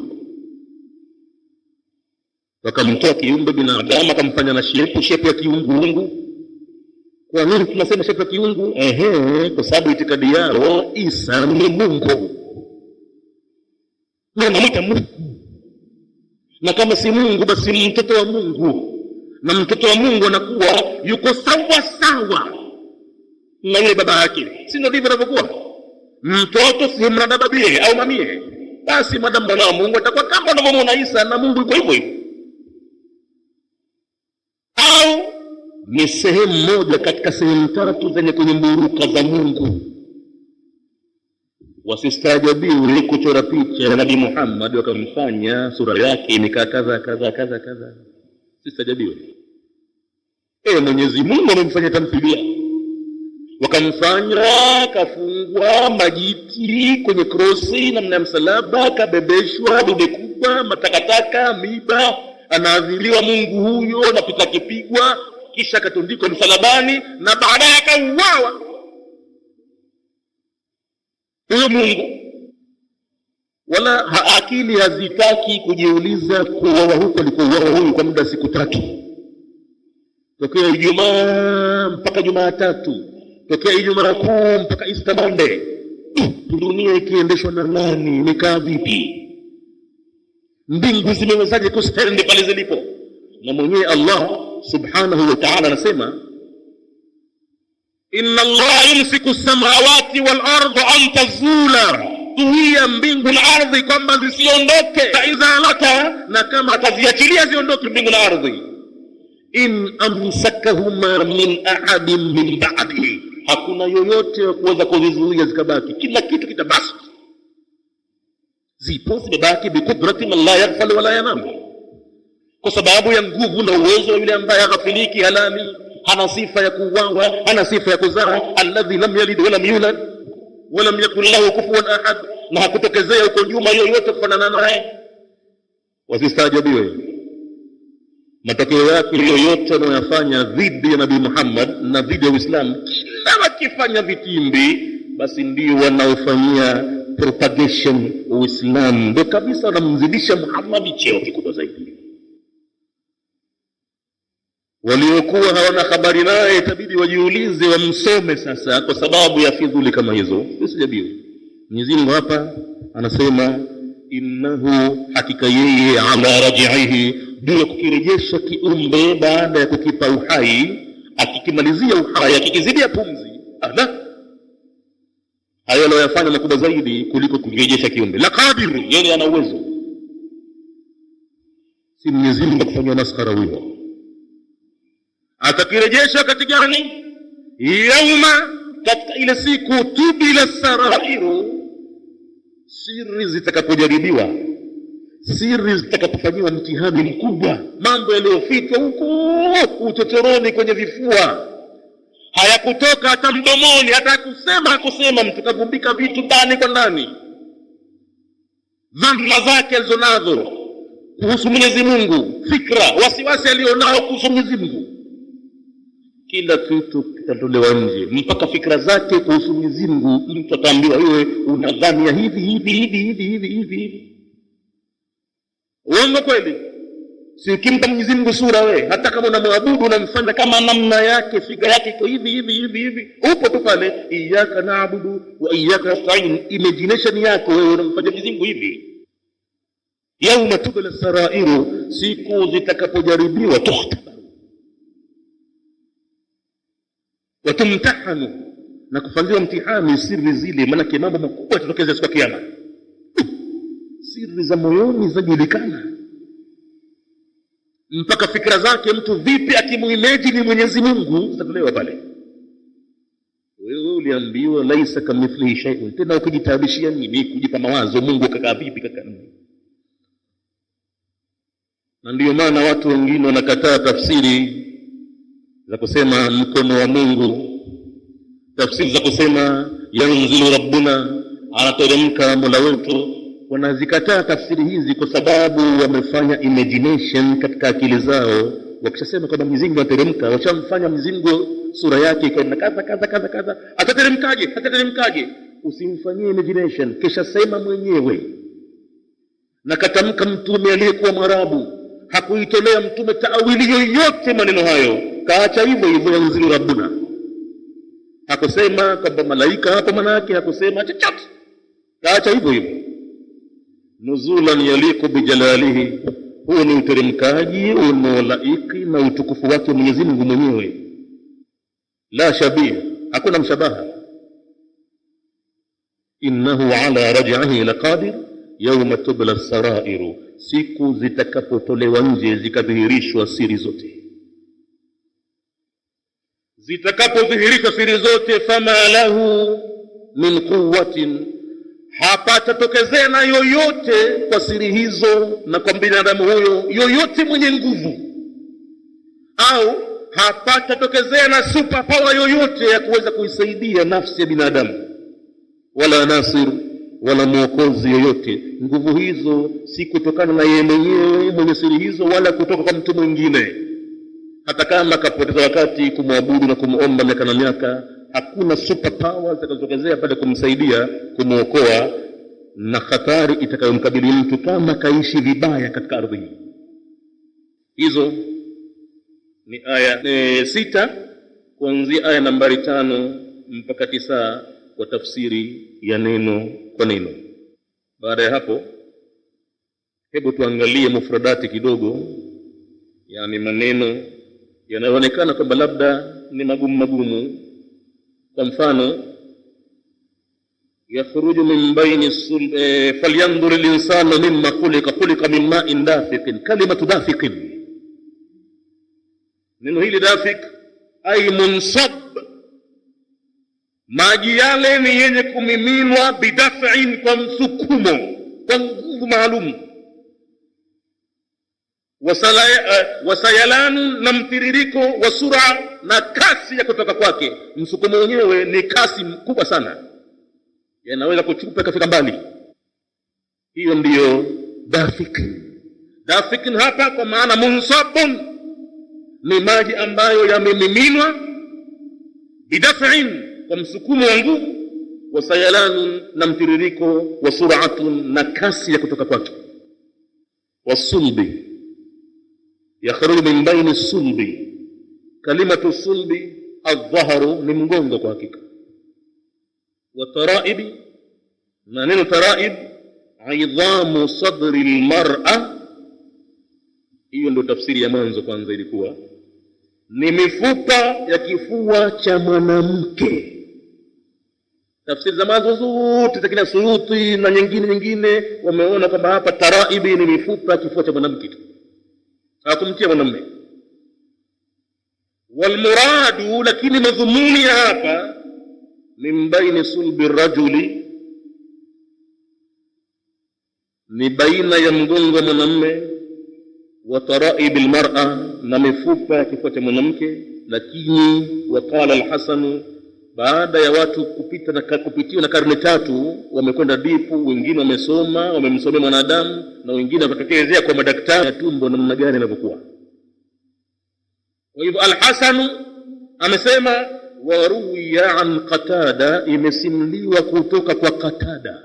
Speaker 2: wakamtoa kiumbe binadamu, akamfanya na shepu ya kiungu. Kwa nini tunasema shepu ya kiungu? Kwa sababu itikadi yao Isa ni Mungu, na anamwita Mungu, na kama si Mungu basi mtoto wa Mungu, na mtoto wa Mungu anakuwa yuko sawa na yule baba yake. Si ndivyo inavyokuwa? Mtoto si mrada babie au mamie, basi madamu na Mungu atakuwa kama unavyomuona Isa na Mungu yuko hivyo. Au ni sehemu moja katika sehemu tatu zenye kwenye mburuka za Mungu. Wasistaajabiwe kuchora picha ya Nabii Muhammad wakamfanya sura yake imekaa kadha. Sistaajabiwe. Mwenyezi Mungu amemfanya tamthilia, wakamfanya kafungwa majiti kwenye krosi namna ya msalaba, kabebeshwa dude kubwa, matakataka, miba, anaadhiliwa Mungu huyo, na pita kipigwa, kisha katundikwa msalabani, na baadaye akauawa huyo Mungu. Wala akili hazitaki kujiuliza kuuawa huko alikouawa huyu kwa muda siku 3, tokea Ijumaa mpaka Jumatatu, tokea Ijumaa Kuu mpaka Easter Monday. Dunia ikiendeshwa na nani? Imekaa vipi? Mbingu zimewezaje kustand pale zilipo? Na mwenyewe Allah subhanahu wa ta'ala anasema, inna Allah yumsiku samawati wal arda an tazula, tuia mbingu na ardhi kwamba zisiondoke. Fa idha laka, na kama ataziachilia ziondoke mbingu na ardhi, in amsakahuma min ahadin min ba'dihi, hakuna yoyote wa kuweza kuzizuia zikabaki, kila kitu kitabaki. Zipo zimebaki bikudrati man la yaghfal wala yanam, kwa sababu ya nguvu na uwezo wa yule ambaye haghafiliki, halali, hana sifa ya kuuawa, hana sifa ya kuzaa, alladhi lam yalid wa lam yulad wa lam yakul lahu kufuwan ahad, na hakutokezea huko nyuma yoyote kufanana naye. Wasistaajabiwe matokeo yake yoyote wanayofanya dhidi ya Nabii Muhammad na dhidi ya Uislamu. Kila wakifanya vitimbi, basi ndio wanaofanyia propagation Uislamu, ndio kabisa wanamzidisha Muhammad cheo kikubwa zaidi. Waliokuwa hawana habari naye itabidi wajiulize, wamsome sasa, kwa sababu ya fidhuli kama hizo. Usijabiwe. Mwenyezi Mungu hapa anasema, innahu, hakika yeye, ala raji'ihi, ndio kukirejesha kiumbe baada ya kukipa uhai, akikimalizia uhai, akikizidia pumzi. Hayo anayofanya makubwa zaidi kuliko kukirejesha kiumbe. La qadir, yeye ana uwezo. Si Mwenyezi Mungu kufanya maskhara huyo. atakirejesha katika gani? Yauma, katika ile siku tubila sarairu, siri zitakapojaribiwa, siri zitakapofanyiwa mtihani mkubwa, mambo yaliyofichwa huko uchochoroni kwenye vifua hayakutoka hata mdomoni, hata hakusema mtu, kagumbika vitu ndani kwa ndani, dhamma zake alizonazo kuhusu Mwenyezi Mungu, fikra, wasiwasi alionao kuhusu Mwenyezi Mungu, kila kitu kitatolewa nje, mpaka fikra zake kuhusu Mwenyezi Mungu. Mtu ataambiwa wewe unadhania hivi. Uongo kweli? Si ukimpa Mwenyezi Mungu sura wewe, hata kama unamwabudu unamfanya kama namna yake, figa yake iko hivi, upo tu pale, iyyaka na'budu wa iyyaka nasta'in, imagination yako wewe unamfanya Mwenyezi Mungu hivi. Yauma tubla sarairu, siku zitakapojaribiwa, tuhtabaru wa tumtahanu, na kufanyiwa mtihani siri zile, maana mambo makubwa yatatokeza siku ya kiyama. Siri za moyoni zajulikana, mpaka fikra zake mtu vipi akimuimagine Mwenyezi Mungu zitatolewa pale. Wewe uliambiwa laisa kamithlihi shay'un, tena ukijitabishia nini kujipa mawazo Mungu kakaa vipi kaka? Na ndio maana watu wengine wanakataa tafsiri za kusema mkono wa Mungu, tafsiri za kusema yanzilu rabbuna, anateremka Mola wetu. Wanazikataa tafsiri hizi kwa sababu wamefanya imagination katika akili zao. Wakishasema kwamba Mwenyezi Mungu ateremka, washamfanya Mwenyezi Mungu sura yake iko na kaza. Atateremkaje? Usimfanyie imagination, kisha sema mwenyewe. Na katamka mtume aliyekuwa Mwarabu, hakuitolea mtume taawili yoyote maneno hayo, kaacha hivyo yanzilu rabbuna. Hakusema kwamba malaika hapo manake, hakusema chochote, kaacha hivyo. Nuzulan yaliku bijalalihi, huo ni uteremkaji unaolaiki na utukufu wake Mwenyezi Mungu mwenyewe. La shabih, hakuna mshabaha. Innahu ala raj'ihi laqadir yawma tubla sarairu, siku zitakapotolewa nje zikadhihirishwa siri zote, zitakapodhihirishwa siri zote, fama lahu min quwwatin, hapatatokezea na yoyote kwa siri hizo na kwa binadamu huyo yoyote mwenye nguvu, au hapatatokezea na super power yoyote ya kuweza kuisaidia nafsi ya binadamu, wala nasir, wala mwokozi yoyote. Nguvu hizo si kutokana na yeye mwenyewe mwenye siri hizo, wala kutoka kwa mtu mwingine. Hata kama kapoteza wakati kumwabudu na kumuomba miaka na miaka, hakuna super power zitakazotokezea pale kumsaidia kumuokoa na hatari itakayomkabili mtu kama kaishi vibaya katika ardhi hii. Hizo ni aya 6 kuanzia aya nambari 5 mpaka 9 kwa tafsiri ya neno kwa neno. Baada ya hapo, hebu tuangalie mufradati kidogo, yani maneno yanayoonekana kwamba labda ni magumu. Kwa mfano, yakhruju min baini falyanzur al-insanu mimma khuliqa min ma'in dafiqin. Kalimatu dafiqin, neno hili dafiq ay munsab, maji yale ni yenye kumiminwa, bidaf'in, kwa msukumo, kwa nguvu maalum, wasayalanu, na mtiririko, wa sura, na kasi ya kutoka kwake. Msukumo wenyewe ni kasi mkubwa sana, yanaweza kuchupa kafika mbali. Hiyo ndiyo dafikin hapa, kwa maana munsabun ni maji ambayo yamemiminwa, bidaf'in, kwa msukumo wa nguvu, wasayalanu, na mtiririko, wa sur'atun, na kasi ya kutoka kwake. Wasulbi, yakhruju min baini sulbi. Kalimatu sulbi adh-dhahru, ni mgongo kwa hakika. Wa taraibi, na neno taraib idhamu sadri al-mar'a. Hiyo ndio tafsiri ya mwanzo. Kwanza ilikuwa ni mifupa ya kifua cha mwanamke. Tafsiri za mwanzo zote za kina Suyuti na nyingine wameona kwamba hapa taraibi ni mifupa ya kifua cha mwanamke tu, hakumtia mwanamume. Walmuradu, lakini madhumuni hapa, min baini sulbi rajuli, ni baina ya mgongo wa mwanamume, wa taraibi almar'a, na mifupa ya kifua cha mwanamke. Lakini waqala al-Hasan, baada ya watu kupitiwa na karne tatu, wamekwenda dipu, wengine wamesoma, wamemsomea mwanadamu, na wengine wakatokezea kwa madaktari ya tumbo namna gani inavyokuwa. Kwa hivyo al-Hasan amesema, waruwiya an Qatada, imesimliwa kutoka kwa Qatada,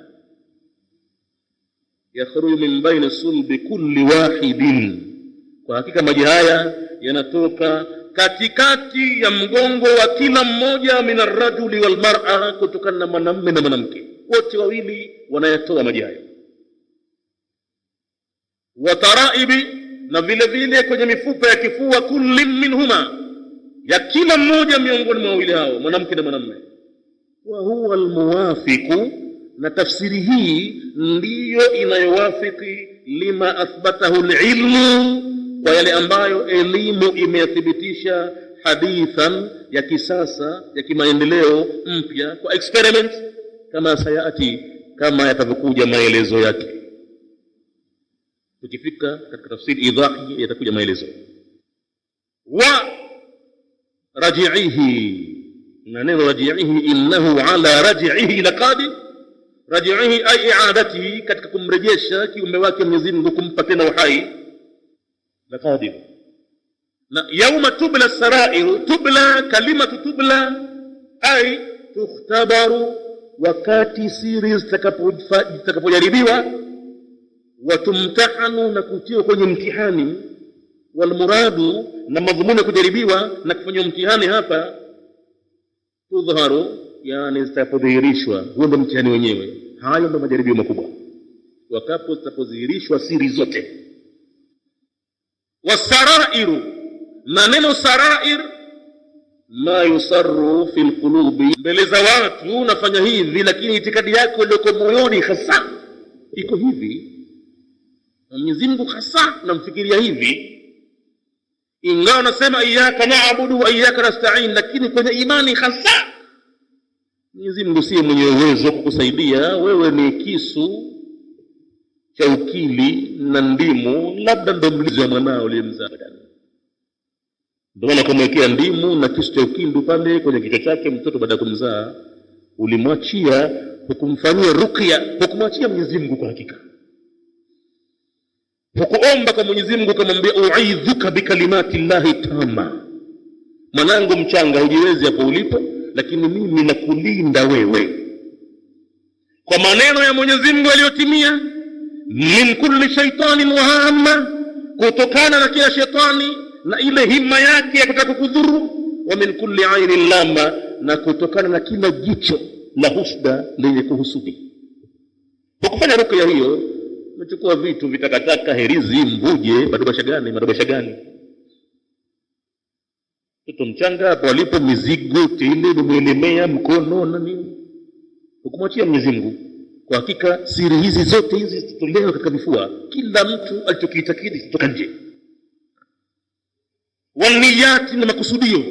Speaker 2: yakhruju min baini sulbi kulli wahidin, kwa hakika maji haya yanatoka katikati ya mgongo wa kila mmoja, min arrajuli wal mar'a, kutokana na mwanamume na mwanamke, wote wawili wanayatoa maji hayo. Wa taraibi, na vile vile kwenye mifupa ya kifua, kulli minhuma, ya kila mmoja miongoni mwa wawili hao, mwanamke na mwanamume. Wa huwa almuwafiqu, na tafsiri hii ndiyo inayowafiki lima athbatahu alilmu, kwa yale ambayo elimu imeyathibitisha, hadithan, ya kisasa, ya kimaendeleo mpya, kwa experiment, kama sayati, kama yatavyokuja maelezo yake. Tukifika katika tafsiri idhahi yatakuja maelezo. Wa raji'ihi, na neno raji'ihi, innahu ala raji'ihi laqadir. Raji'ihi ay i'adatihi, katika kumrejesha kiumbe wake Mwenyezi Mungu, kumpa tena uhai, laqadir. Na yauma tubla sarair, tubla, kalimatu tubla ay tukhtabaru, wakati siri zitakapojaribiwa, watumtahanu, na kutiwa kwenye mtihani. Walmuradu, na madhumuni kujaribiwa na kufanywa mtihani hapa, tudhaharu, yani zitapodhihirishwa, huo ndio mtihani wenyewe. Hayo ndio majaribio makubwa, wakapo zitapodhihirishwa siri zote. Wasarairu, na neno sarair, ma yusarru fil qulubi, mbele za watu unafanya hivi, lakini itikadi yako iliyoko moyoni hasa iko hivi, na Mwenyezi Mungu hasa namfikiria hivi. Ingawa nasema iyyaka na'budu wa iyyaka nasta'in, lakini kwenye imani hasa Mwenyezi Mungu si mwenye uwezo kukusaidia wewe, ni kisu cha ukili na ndimu, labda ndo mlizi wa mwanao uliyemzaa. Ndio maana kumwekea ndimu na kisu cha ukili pale kwenye kichwa chake mtoto baada ya kumzaa, ulimwachia, hukumfanyia ruqya, hukumwachia Mwenyezi Mungu. Kwa hakika hukuomba kwa Mwenyezi Mungu, kumwambia u'idhuka bikalimati llahi tamma, mwanangu mchanga, hujiwezi hapo ulipo, lakini mimi nakulinda wewe kwa maneno ya Mwenyezi Mungu yaliyotimia, min kulli shaitanin wa hamma, kutokana na kila shetani na ile himma yake ya kutaka kudhuru, wa min kulli ainin lama, na kutokana na kila jicho la husda lenye kuhusudi. Ukifanya ruqya hiyo, umechukua vitu vitakataka, herizi, mvuje, madobasha gani, mtoto mchanga hapo alipo, mizigo tele imelemea mkono na nini, hukumwachia Mwenyezi Mungu. Kwa hakika siri hizi zote hizi zitolewa katika vifua, kila mtu alichokiitakidi kutoka nje. Waniyati, na makusudio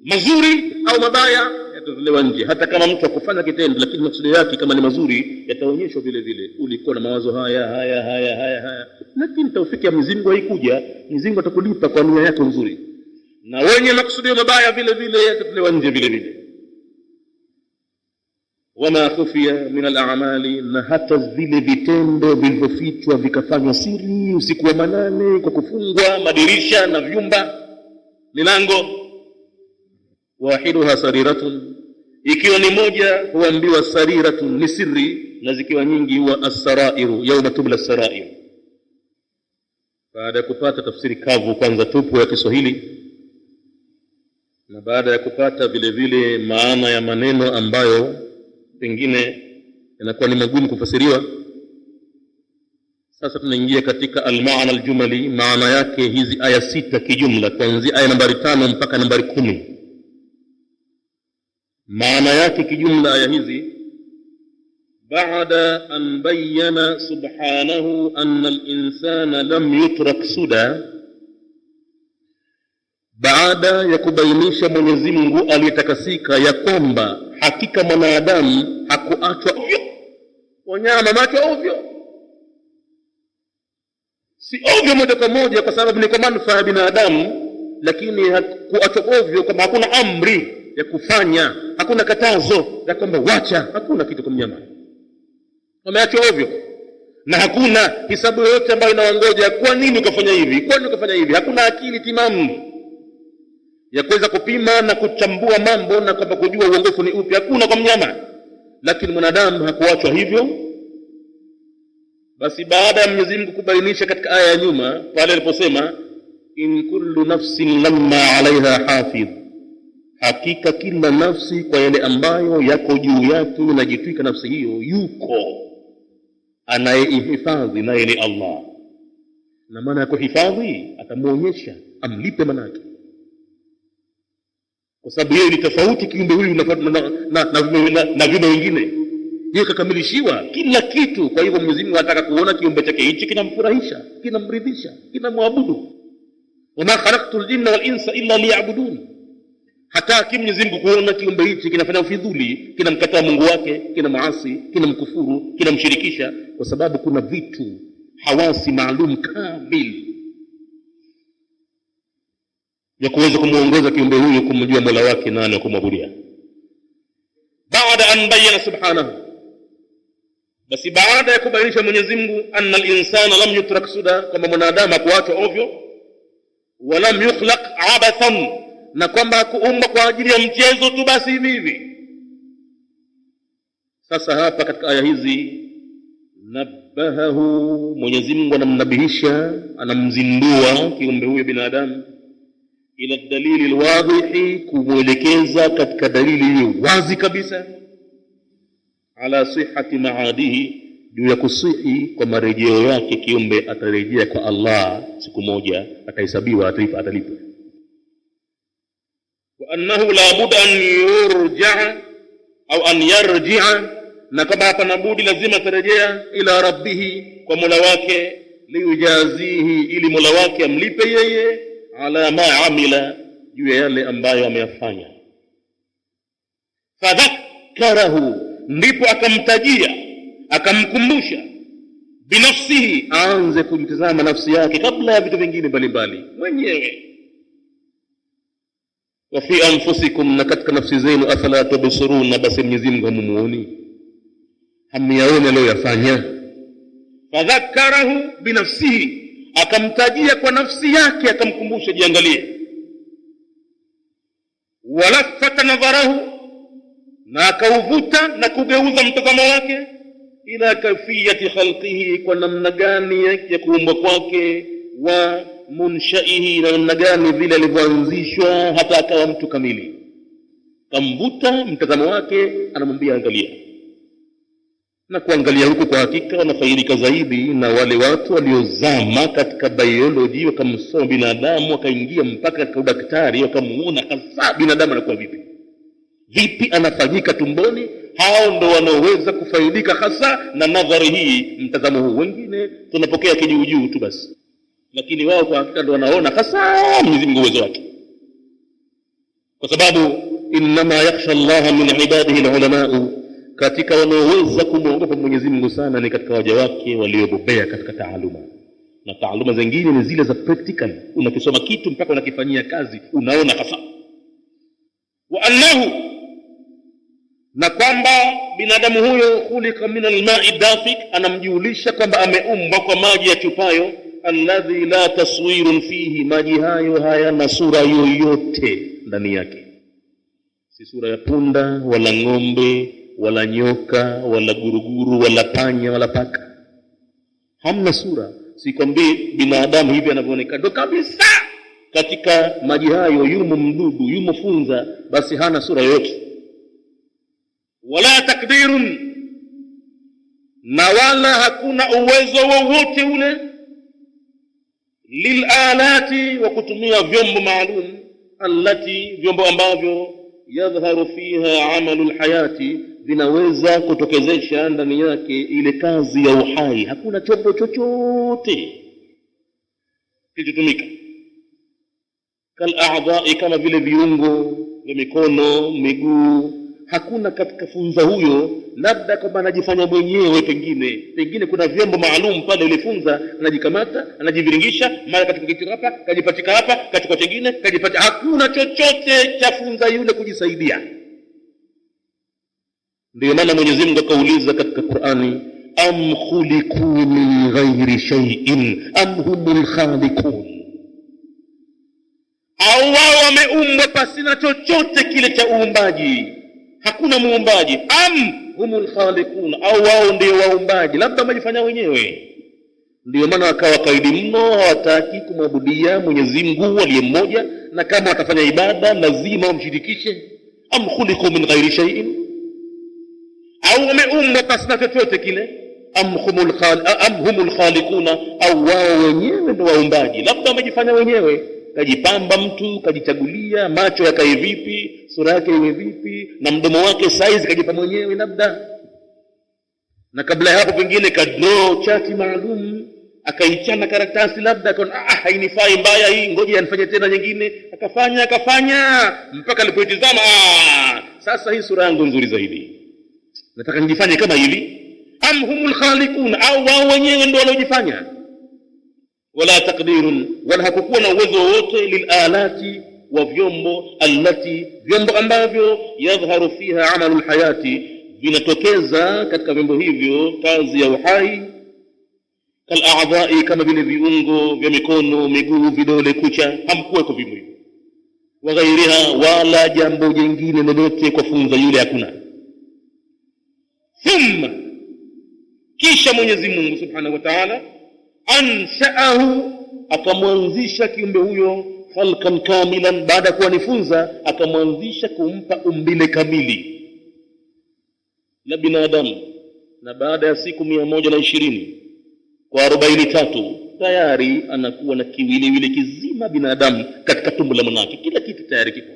Speaker 2: mazuri au mabaya yatatolewa nje. Hata kama mtu akufanya kitendo, lakini makusudio yake kama ni mazuri yataonyeshwa vile vile, ulikuwa na mawazo haya, lakini taufiki ya Mwenyezi Mungu haikuja. Mwenyezi Mungu atakulipa kwa nia yako nzuri, na wenye makusudio mabaya vile vile yatatolewa nje vile vile. Wama khufiya min al-a'mali, na hata vile vitendo vilivyofichwa vikafanywa siri usiku wa manane, kwa kufungwa madirisha na vyumba, milango. Wahiduha sariratun, ikiwa ni moja huambiwa sariratun, ni siri, na zikiwa nyingi huwa as-sarairu, yauma tubla as-sarairu. Baada ya kupata tafsiri kavu kwanza tupu ya Kiswahili, na baada ya kupata vile vile maana ya maneno ambayo pengine inakuwa ni magumu kufasiriwa, sasa tunaingia katika al-maana al-jumali, maana yake hizi aya 6 kijumla, kuanzia aya nambari 5 mpaka nambari 10. Maana yake kijumla aya hizi, baada an bayyana subhanahu anna al-insana lam yutrak suda, baada ya kubainisha Mwenyezi Mungu aliyetakasika ya kwamba hakika mwanadamu hakuachwa ovyo, wanyama macho ovyo, si ovyo moja kwa moja kwa sababu ni kwa manufaa ya binadamu, lakini kuachwa ovyo kama hakuna amri ya kufanya, hakuna katazo ya kwamba wacha, hakuna kitu kwa mnyama, wameachwa ovyo, na hakuna hisabu yoyote ambayo inawangoja kwa nini ukafanya hivi, kwa nini ukafanya hivi. Hakuna akili timamu ya kuweza kupima na kuchambua mambo na kwamba kujua uongofu ni upi, hakuna kwa mnyama. Lakini mwanadamu hakuachwa hivyo. Basi baada ya Mwenyezi Mungu kubainisha katika aya ya nyuma pale aliposema in kullu nafsin lamma alaiha hafidh, hakika kila nafsi kwa yale ambayo yako juu yake inajitwika nafsi hiyo yuko anayeihifadhi, naye ni Allah. Na maana ya kuhifadhi atamuonyesha, amlipe manake, kwa sababu yeye ni tofauti kiumbe huyu na viumbe wengine. Yeye kakamilishiwa kila kitu. Kwa hivyo Mwenyezi Mungu anataka kuona kiumbe chake hichi kinamfurahisha, kinamridhisha, kinamwabudu. Wama khalaqtul jinna wal insa illa liya'budun. Hataki Mwenyezi Mungu kuona kiumbe hichi kinafanya ufidhuli, kinamkataa Mungu wake, kinamaasi, kinamkufuru, kinamshirikisha, kwa sababu kuna vitu hawasi maalum kamili ya kuweza kumuongoza kiumbe huyo kumjua Mola wake na kumwabudia. Baada an bayyana subhanahu, basi baada ya kubainisha Mwenyezi Mungu anna al-insana lam yutrak suda, kama mwanadamu hakuachwa ovyo, walam yukhlaq abathan, na kwamba hakuumbwa kwa ajili ya mchezo tu basi hivi. Sasa hapa katika aya hizi nabahahu, Mwenyezi Mungu anamnabihisha, anamzindua kiumbe huyo binadamu ila dalili alwadhihi, kumwelekeza katika dalili iliyo wazi kabisa, ala sihhati maadihi, juu ya kusihi kwa marejeo yake. Kiumbe atarejea kwa Allah siku moja, atahesabiwa, atalipwa. Wa annahu la budda an yurja'a au an yarji'a, na kama hapana budi lazima atarejea ila rabbihi, kwa Mola wake, liujazihi, ili Mola wake amlipe yeye ala ma amila, juu ya yale ambayo ameyafanya. Fadhakkarahu, ndipo akamtajia, akamkumbusha, binafsihi, aanze kujitazama nafsi yake kabla ya vitu vingine mbalimbali mwenyewe. Wa fi anfusikum, na katika nafsi zenu, afala tubsirun, na basi Mwenyezi Mungu hamuoni, hamyaoni aliyoyafanya. Fadhakkarahu binafsihi, akamtajia kwa nafsi yake, akamkumbusha, jiangalie. Walafata nadharahu, na akauvuta na kugeuza mtazamo wake, ila kafiyati khalqihi, kwa namna gani ya kuumbwa kwake, wa munshaihi, na namna gani vile alivyoanzishwa hata akawa mtu kamili. Kamvuta mtazamo wake, anamwambia angalia. Na kuangalia huko kwa hakika wanafaidika zaidi na wale watu waliozama katika biology, wakamsoma binadamu, wakaingia mpaka katika udaktari, wakamuona hasa binadamu anakuwa vipi anafanyika tumboni. Hao ndo wanaoweza kufaidika hasa na nadhari hii, mtazamo huu. Wengine tunapokea kijuujuu tu basi, lakini wao kwa hakika ndo wanaona hasa Mwenyezi Mungu uwezo wake, kwa sababu innama yakhsha Allah min ibadihi al-ulama, katika wanaoweza kumwogopa Mwenyezi Mungu sana ni katika waja wake waliobobea katika taaluma. Na taaluma zingine ni zile za practical, unakisoma kitu mpaka unakifanyia kazi, unaona hasa. Wa annahu, na kwamba binadamu huyo khulika min alma'i dafiq, anamjulisha kwamba ameumbwa kwa maji ya chupayo, alladhi la taswirun fihi, maji hayo hayana sura yoyote ndani yake, si sura ya punda wala ng'ombe wala nyoka wala guruguru wala panya wala paka, hamna sura. Sikwambii binadamu hivi anavyoonekana ndo kabisa. Katika maji hayo yumo mdudu, yumo funza, basi hana sura yoyote. Wala takdirun, na wala hakuna uwezo wowote ule, lilalati, wa kutumia vyombo maalum, allati, vyombo ambavyo yadhharu fiha amalul hayati, vinaweza kutokezesha ndani yake ile kazi ya uhai. Hakuna chombo chochote kilichotumika kal a'dha'i, kama vile viungo vya mikono, miguu. Hakuna katika funza huyo labda kwamba anajifanya mwenyewe, pengine kuna vyombo maalum pale ile funza, anajikamata, anajiviringisha, mara katika kitu hapa, kajipatika hapa, katika kingine kajipata. Hakuna chochote cha funza yule kujisaidia. Ndio maana Mwenyezi Mungu akauliza katika Qur'ani, am khuliqu min ghairi shay'in am humul khaliqun, au wao wameumbwa pasina chochote kile cha uumbaji, hakuna muumbaji. Am humul khaliqun, au wao ndio waumbaji, labda wamejifanya wenyewe. Ndio maana wakawa kaidi mno, hawataki kumwabudia Mwenyezi Mungu aliye mmoja, na kama watafanya ibada lazima wamshirikishe. Am khuliqu min ghairi shay'in, au wameumbwa pasina chochote kile. Am humul khaliquna, au wao wenyewe ndio waumbaji, labda wamejifanya wenyewe. Kajipamba mtu, kajichagulia macho yakae vipi, sura yake iwe vipi, na mdomo wake size kajipa mwenyewe labda, na kabla ya hapo pengine kadraw chati maalum, akaichana karatasi labda, akaona hainifai, mbaya hii, ngoja anifanye tena nyingine, akafanya mpaka alipoitizama, sasa hii sura yangu nzuri zaidi, nataka nijifanye kama hivi. Am humul khaliqun, au wao wenyewe ndio wanaojifanya. Wala taqdirun, wala hakukuwa na uwezo wote, lilalati, wa vyombo, allati, vyombo ambavyo yadhharu fiha amalu alhayati, vinatokeza katika vyombo hivyo kazi ya uhai. Kal a'dha'i, kama vile viungo vya mikono, miguu, vidole, kucha, hamkuweko vivyo hivyo. Wa ghairiha, wala jambo jingine lolote kwa funza yule hakuna. Thumma, kisha Mwenyezi Mungu Subhanahu wa Ta'ala ansha'ahu, akamwanzisha kiumbe huyo, khalqan kamilan, baada kuwa nifunza akamwanzisha kumpa umbile kamili la binadamu. Na baada ya siku 120 kwa 43 tayari anakuwa na kiwiliwili kizima binadamu katika tumbo la mwanamke, kila kitu tayari kipo.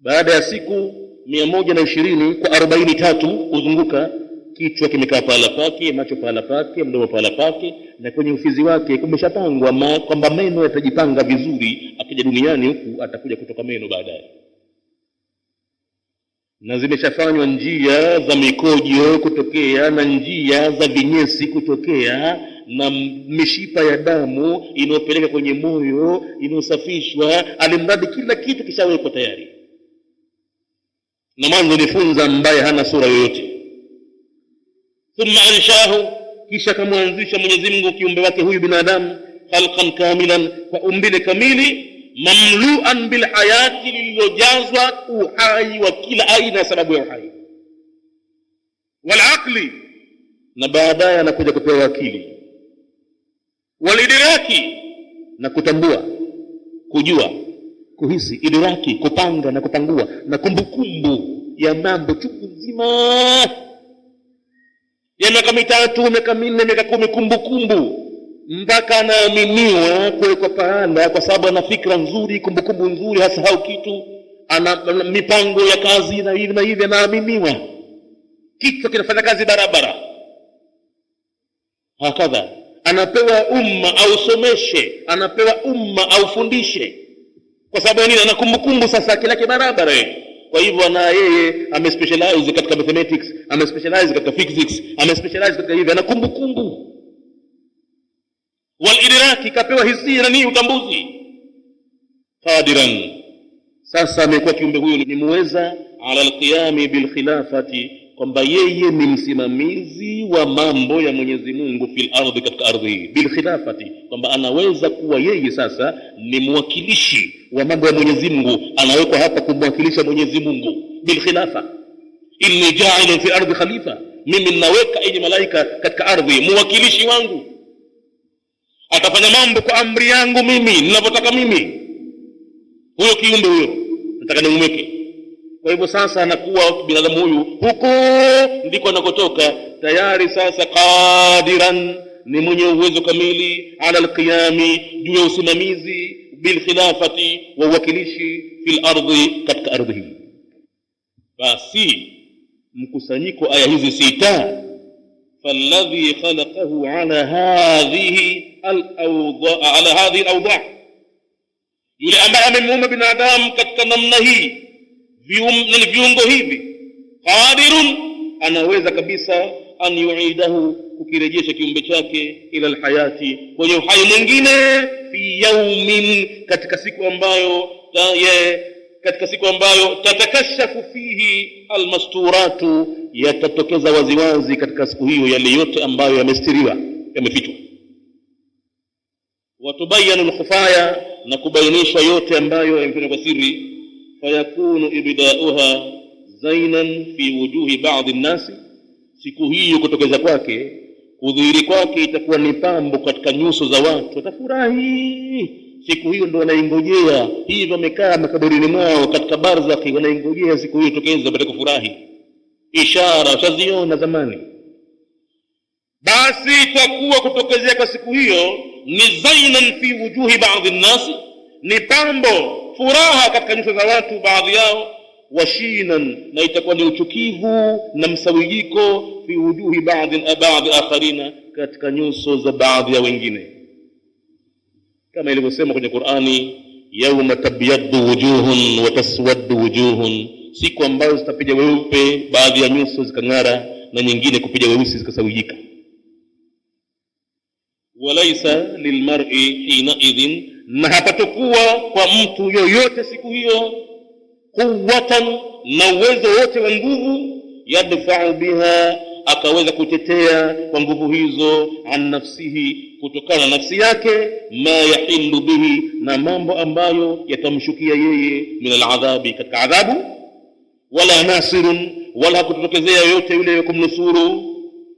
Speaker 2: Baada ya siku 120 kwa 43 kuzunguka, kichwa kimekaa pahala pake, macho pahala pake, mdomo pahala pake, na kwenye ufizi wake kumeshapangwa kwamba meno yatajipanga vizuri, akija duniani huku atakuja kutoka meno baadaye. Na zimeshafanywa njia za mikojo kutokea, na njia za vinyesi kutokea, na mishipa ya damu inayopeleka kwenye moyo inayosafishwa, alimradi kila kitu kishawekwa tayari. Na mwanzo nifunza ambaye hana sura yoyote. Thumma anshahu, kisha kamwanzisha Mwenyezi Mungu kiumbe wake huyu binadamu, khalqan kamilan, kwa umbile kamili, mamlu'an bil hayati, lililojazwa uhai wa kila aina, sababu ya uhai, wal aqli, na baadaye anakuja kupewa akili, wal idraki, na kutambua, kujua, kuhisi, idraki, kupanga na kupangua, na kumbukumbu ya mambo chungu nzima ya miaka 3, miaka 4, miaka 10, kumbukumbu, mpaka anaaminiwa kwa pahala, kwa sababu ana fikra nzuri, kumbukumbu nzuri, hasahau kitu, ana mipango ya kazi na hivi na hivi, anaaminiwa, kichwa kinafanya kazi barabara. Hakadha anapewa umma au someshe, anapewa umma au fundishe, kwa sababu nini? Ana kumbukumbu sasa kila barabara. Kwa hivyo na yeye amespecialize katika mathematics, amespecialize katika physics, amespecialize katika hivi, ana kumbukumbu. Wal idraki, kapewa hisia na nini, utambuzi. Qadiran, sasa amekuwa kiumbe huyo ni muweza, ala alqiyami bil khilafati, kwamba yeye ni msimamizi wa mambo ya Mwenyezi Mungu fil ardhi, katika ardhi hii. Bil khilafati, kwamba anaweza kuwa yeye sasa ni mwakilishi wa mambo ya Mwenyezi Mungu, anawekwa hapa kumwakilisha Mwenyezi Mungu. Bil khilafa, inni ja'ilun fi ardhi khalifa, mimi ninaweka enyi malaika katika ardhi mwakilishi wangu, atafanya mambo kwa amri yangu mimi, ninavyotaka mimi. Huyo kiumbe huyo nataka nimweke. Kwa hivyo sasa anakuwa binadamu huyu, huko ndiko anakotoka tayari. Sasa qadiran, ni mwenye uwezo kamili, ala alqiyami, juu ya usimamizi, bil khilafati, wa uwakilishi, fil ardhi, katika ardhi hii. Basi mkusanyiko aya hizi 6, falladhi khalaqahu ala hadhihi al-awdha', yule ambaye amemuumba binadamu katika namna hii, viungo hivi, qadirun, anaweza kabisa an yu'idahu, kukirejesha kiumbe chake ila alhayati, kwenye uhai mwingine, fi yawmin, katika siku ambayo tatakashafu fihi almasturatu, yatatokeza waziwazi katika siku hiyo yale yote ambayo yamestiriwa, yamefichwa. Watubayanu alkhufaya, na kubainishwa yote ambayo yamefichwa kwa siri. Fayakunu ibda'uha zainan fi wujuhi ba'd an-nasi, siku hiyo kutokeza kwake, kudhihiri kwake itakuwa ni pambo katika nyuso za watu, watafurahi. Siku hiyo ndio wanaingojea, hivyo wamekaa makaburini mwao katika barzakhi, wanaingojea siku hiyo tokeza baada kufurahi. Ishara washaziona zamani. Basi itakuwa kutokezea kwa siku hiyo ni zainan fi wujuhi ba'd an-nas, ni pambo, furaha katika nyuso za watu baadhi yao, washinan, na itakuwa ni uchukivu na msawijiko fi wujuhi ba'd akharina, katika nyuso za baadhi ya wengine, kama ilivyosema kwenye Qur'ani, yawma tabyaddu wujuhun wa taswaddu wujuhun, siku ambayo zitapiga weupe baadhi ya nyuso zikang'ara na nyingine kupiga weusi zikasawijika. Walaysa lilmar'i hina idhin, na hapatakuwa kwa mtu yoyote siku hiyo quwwatan, na uwezo wote wa nguvu, yadfa'u biha, akaweza kutetea kwa nguvu hizo, an nafsihi, kutokana na nafsi yake, ma yahillu bihi, na mambo ambayo yatamshukia yeye, min aladhabi, katika adhabu. Wala nasirun, wala hakutokezea yote yule kumnusuru,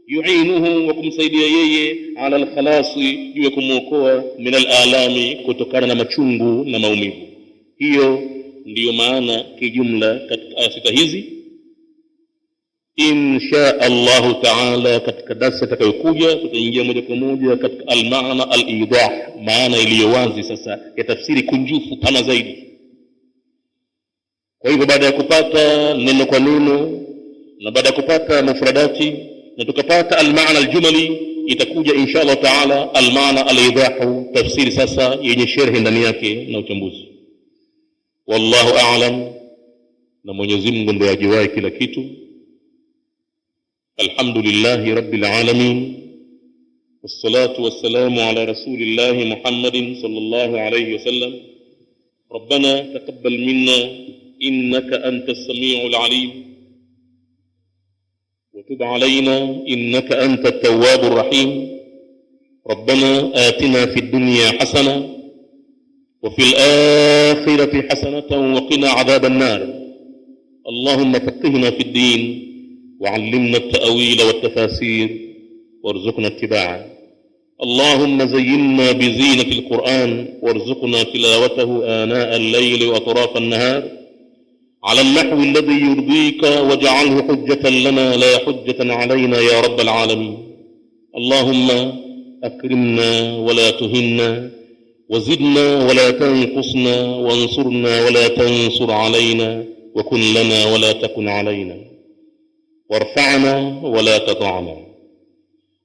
Speaker 2: yu'inuhu, wa kumsaidia yeye, ala alkhalasi, juu kumuokoa, min alalami, kutokana na machungu na maumivu. Hiyo ndiyo maana kijumla katika aya sita hizi. Insha Allahu taala, katika darasa itakayokuja tutaingia moja kwa moja katika almaana alidah, maana iliyo wazi sasa ya tafsiri kunjufu pana zaidi. Kwa hivyo baada ya kupata neno kwa neno, na baada ya kupata mufradati, na tukapata almaana aljumali, itakuja insha Allah taala almaana alidah, tafsiri sasa yenye sharhi ndani yake na uchambuzi. Wallahu a'lam, na Mwenyezi Mungu ndiye ajuaye kila kitu. Alhamdulillahi rabbil alamin, wassalatu wassalamu ala rasulillahi Muhammadin sallallahu alayhi wasallam. Rabbana taqabbal minna innaka antas sami'ul alim, wa tub alayna innaka antat tawwabur rahim. Rabbana atina fid dunya hasana وفي الآخرة حسنة وقنا عذاب النار. اللهم فقهنا في الدين، وعلمنا التأويل والتفاسير، وارزقنا اتباعه. اللهم زينا بزينة القرآن، وارزقنا تلاوته آناء الليل وأطراف النهار على النحو الذي يرضيك، واجعله حجة لنا لا حجة علينا يا رب العالمين. اللهم أكرمنا ولا تهنا، وزدنا ولا تنقصنا، وانصرنا ولا تنصر علينا، وكن لنا ولا تكن علينا، وارفعنا ولا تضعنا.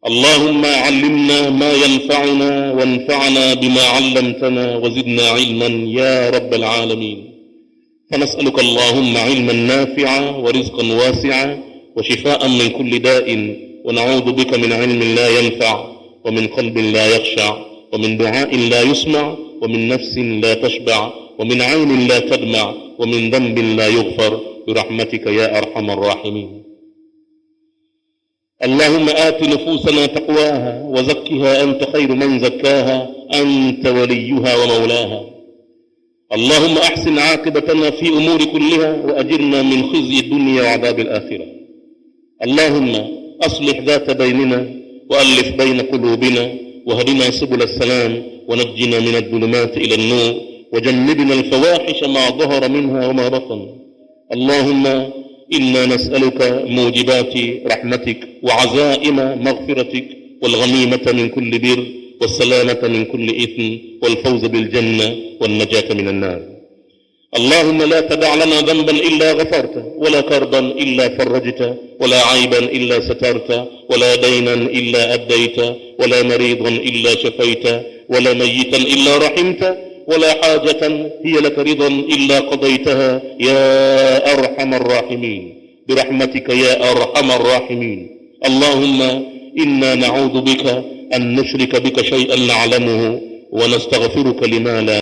Speaker 2: اللهم علمنا ما ينفعنا، وانفعنا بما علمتنا، وزدنا علما يا رب العالمين. فنسألك اللهم علما نافعا، ورزقا واسعا، وشفاء من كل داء، ونعوذ بك من علم لا ينفع، ومن قلب لا يخشع، ومن دعاء لا يسمع، ومن نفس لا تشبع، ومن عين لا تدمع، ومن ذنب لا يغفر، برحمتك يا أرحم الراحمين. اللهم آت نفوسنا تقواها، وزكها أنت خير من زكاها، أنت وليها ومولاها. اللهم أحسن عاقبتنا في أمور كلها، وأجرنا من خزي الدنيا وعذاب الآخرة. اللهم أصلح ذات بيننا، وألف بين قلوبنا، وهدنا سبل السلام، ونجنا من الظلمات إلى النور، وجنبنا الفواحش ما ظهر منها وما بطن. اللهم إنا نسألك موجبات رحمتك، وعزائم مغفرتك، والغنيمة من كل بر، والسلامة من كل إثم، والفوز بالجنة، والنجاة من النار. اللهم لا تدع لنا ذنبا إلا غفرته، ولا كربا إلا فرجته، ولا عيبا إلا سترته، ولا دينا إلا أديته، ولا مريضا إلا شفيته، ولا ميتا إلا رحمته، ولا حاجة هي لك رضا إلا قضيتها يا أرحم الراحمين برحمتك يا أرحم الراحمين. اللهم إنا نعوذ بك أن نشرك بك شيئا نعلمه ونستغفرك لما لا